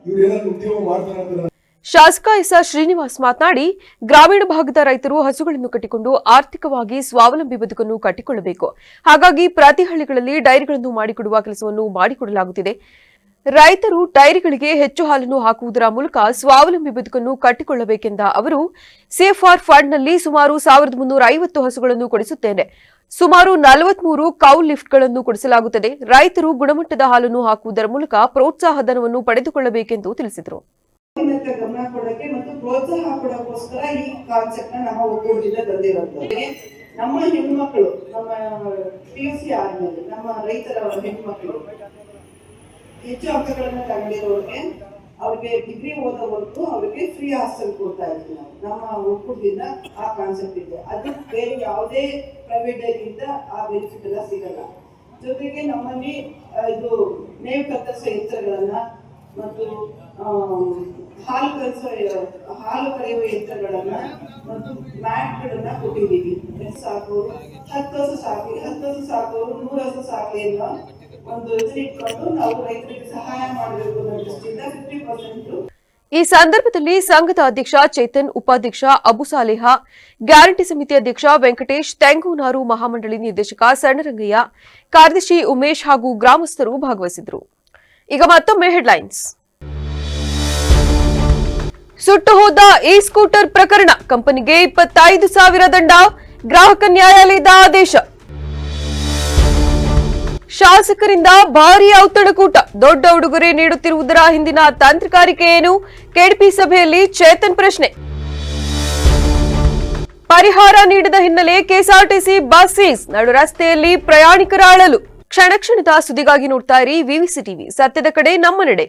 ಇವ್ರು ಏನಾದ್ರು ಉದ್ಯೋಗ ಮಾಡ್ತಾರ ಅಂತಾರ. ಶಾಸಕ ಎಸ್ಆರ್ ಶ್ರೀನಿವಾಸ್ ಮಾತನಾಡಿ, ಗ್ರಾಮೀಣ ಭಾಗದ ರೈತರು ಹಸುಗಳನ್ನು ಕಟ್ಟಿಕೊಂಡು ಆರ್ಥಿಕವಾಗಿ ಸ್ವಾವಲಂಬಿ ಬದುಕನ್ನು ಕಟ್ಟಿಕೊಳ್ಳಬೇಕು. ಹಾಗಾಗಿ ಪ್ರತಿ ಹಳ್ಳಿಗಳಲ್ಲಿ ಡೈರಿಗಳನ್ನು ಮಾಡಿಕೊಡುವ ಕೆಲಸವನ್ನು ಮಾಡಿಕೊಡಲಾಗುತ್ತಿದೆ. ರೈತರು ಡೈರಿಗಳಿಗೆ ಹೆಚ್ಚು ಹಾಲನ್ನು ಹಾಕುವುದರ ಮೂಲಕ ಸ್ವಾವಲಂಬಿ ಬದುಕನ್ನು ಕಟ್ಟಿಕೊಳ್ಳಬೇಕೆಂದ ಅವರು, ಸೇಫಾರ್ ಫಂಡ್ನಲ್ಲಿ ಸುಮಾರು 1350 ಹಸುಗಳನ್ನು ಕೊಡಿಸುತ್ತೇನೆ. ಸುಮಾರು 43 ಕೌ ಲಿಫ್ಟ್ಗಳನ್ನು ಕೊಡಿಸಲಾಗುತ್ತದೆ. ರೈತರು ಗುಣಮಟ್ಟದ ಹಾಲನ್ನು ಹಾಕುವುದರ ಮೂಲಕ ಪ್ರೋತ್ಸಾಹ ಧನವನ್ನು ಪಡೆದುಕೊಳ್ಳಬೇಕೆಂದು ತಿಳಿಸಿದರು. ಗಮನ ಕೊಡಕ್ಕೆ ಮತ್ತು ಪ್ರೋತ್ಸಾಹ ಕೊಡೋಕ್ಕೋಸ್ಕರ ಈ ಕಾನ್ಸೆಪ್ಟ್ ನಮ್ಮ ಒಕ್ಕೂಟದಿಂದ ತಂದಿರೋದು. ನಮ್ಮ ಹೆಣ್ಮಕ್ಳು, ನಮ್ಮ PUC ಆದ್ಮೇಲೆ ನಮ್ಮ ರೈತರ ಹೆಣ್ಮಕ್ಳು ಹೆಚ್ಚು ಅಂಕಗಳನ್ನ ತಗೊಂಡಿರೋರಿಗೆ, ಅವ್ರಿಗೆ ಡಿಗ್ರಿ ಓದೋವರೆಗೂ ಅವ್ರಿಗೆ ಫ್ರೀ ಹಾಸ್ಟೆಲ್ ಕೊಡ್ತಾ ಇದ್ವಿ ನಾವು. ನಮ್ಮ ಒಕ್ಕೂಟದಿಂದ ಆ ಕಾನ್ಸೆಪ್ಟ್ ಇದೆ. ಅದು ಬೇರೆ ಯಾವುದೇ ಪ್ರೈವೇಟ್ ಡೈರಿಯಿಂದ ಆ ಬೆನಿಫಿಟ್ ಎಲ್ಲ ಸಿಗಲ್ಲ. ಜೊತೆಗೆ ನಮ್ಮಲ್ಲಿ ಇದು ಮೇವು ಕತ್ತರಿಸೋ ಯಂತ್ರಗಳನ್ನ ಮತ್ತು ಹಾಲು ಕರೆಯುವ ಯಂತ್ರಗಳನ್ನ ಮತ್ತು ಮ್ಯಾಟ್ಗಳನ್ನ ಕೊಟ್ಟಿದ್ದೀವಿ. ಸಾಕೋರು 10 ಹಸು ಸಾಕಿ 10 ಹಸು ಸಾಕೋರು 100 ಹಸು ಸಾಕಿ ಅನ್ನೋ ಒಂದು ಇಟ್ಕೊಂಡು ನಾವು ರೈತರಿಗೆ ಸಹಾಯ ಮಾಡಬೇಕು ಅನ್ನೋ ದೃಷ್ಟಿಯಿಂದ 50%. ಈ ಸಂದರ್ಭದಲ್ಲಿ ಸಂಘದ ಅಧ್ಯಕ್ಷ ಚೇತನ್, ಉಪಾಧ್ಯಕ್ಷ ಅಬು ಸಾಲೇಹ, ಗ್ಯಾರಂಟಿ ಸಮಿತಿ ಅಧ್ಯಕ್ಷ ವೆಂಕಟೇಶ್, ತೆಂಗೂನಾರು ಮಹಾಮಂಡಳಿ ನಿರ್ದೇಶಕ ಸಣ್ಣರಂಗಯ್ಯ, ಕಾರ್ಯದರ್ಶಿ ಉಮೇಶ್ ಹಾಗೂ ಗ್ರಾಮಸ್ಥರು ಭಾಗವಹಿಸಿದರು. ಈಗ ಮತ್ತೊಮ್ಮೆ ಹೆಡ್ಲೈನ್ಸ್. ಸುಟ್ಟು ಹೋದ ಇ ಸ್ಕೂಟರ್ ಪ್ರಕರಣ, ಕಂಪನಿಗೆ 25,000 ದಂಡ, ಗ್ರಾಹಕ ನ್ಯಾಯಾಲಯದ ಆದೇಶ. ಶಾಸಕರಿಂದ ಭಾರೀ ಔತಣಕೂಟ, ದೊಡ್ಡ ಉಡುಗೊರೆ ನೀಡುತ್ತಿರುವುದರ ಹಿಂದಿನ ತಂತ್ರಗಾರಿಕೆ ಏನು? ಕೆಡಿಪಿ ಸಭೆಯಲ್ಲಿ ಚೇತನ್ ಪ್ರಶ್ನೆ. ಪರಿಹಾರ ನೀಡದ ಹಿನ್ನೆಲೆ ಕೆಎಸ್ಆರ್ಟಿಸಿ ಬಸ್ ಸೀಸ್, ನಡು ರಸ್ತೆಯಲ್ಲಿ ಪ್ರಯಾಣಿಕರ ಅಳಲು. ಕ್ಷಣ ಕ್ಷಣದ ಸುದ್ದಿಗಾಗಿ ನೋಡ್ತಾ ಇರಿ ವಿವಿಸಿ ಟಿವಿ, ಸತ್ಯದ ಕಡೆ ನಮ್ಮ ನಡೆ.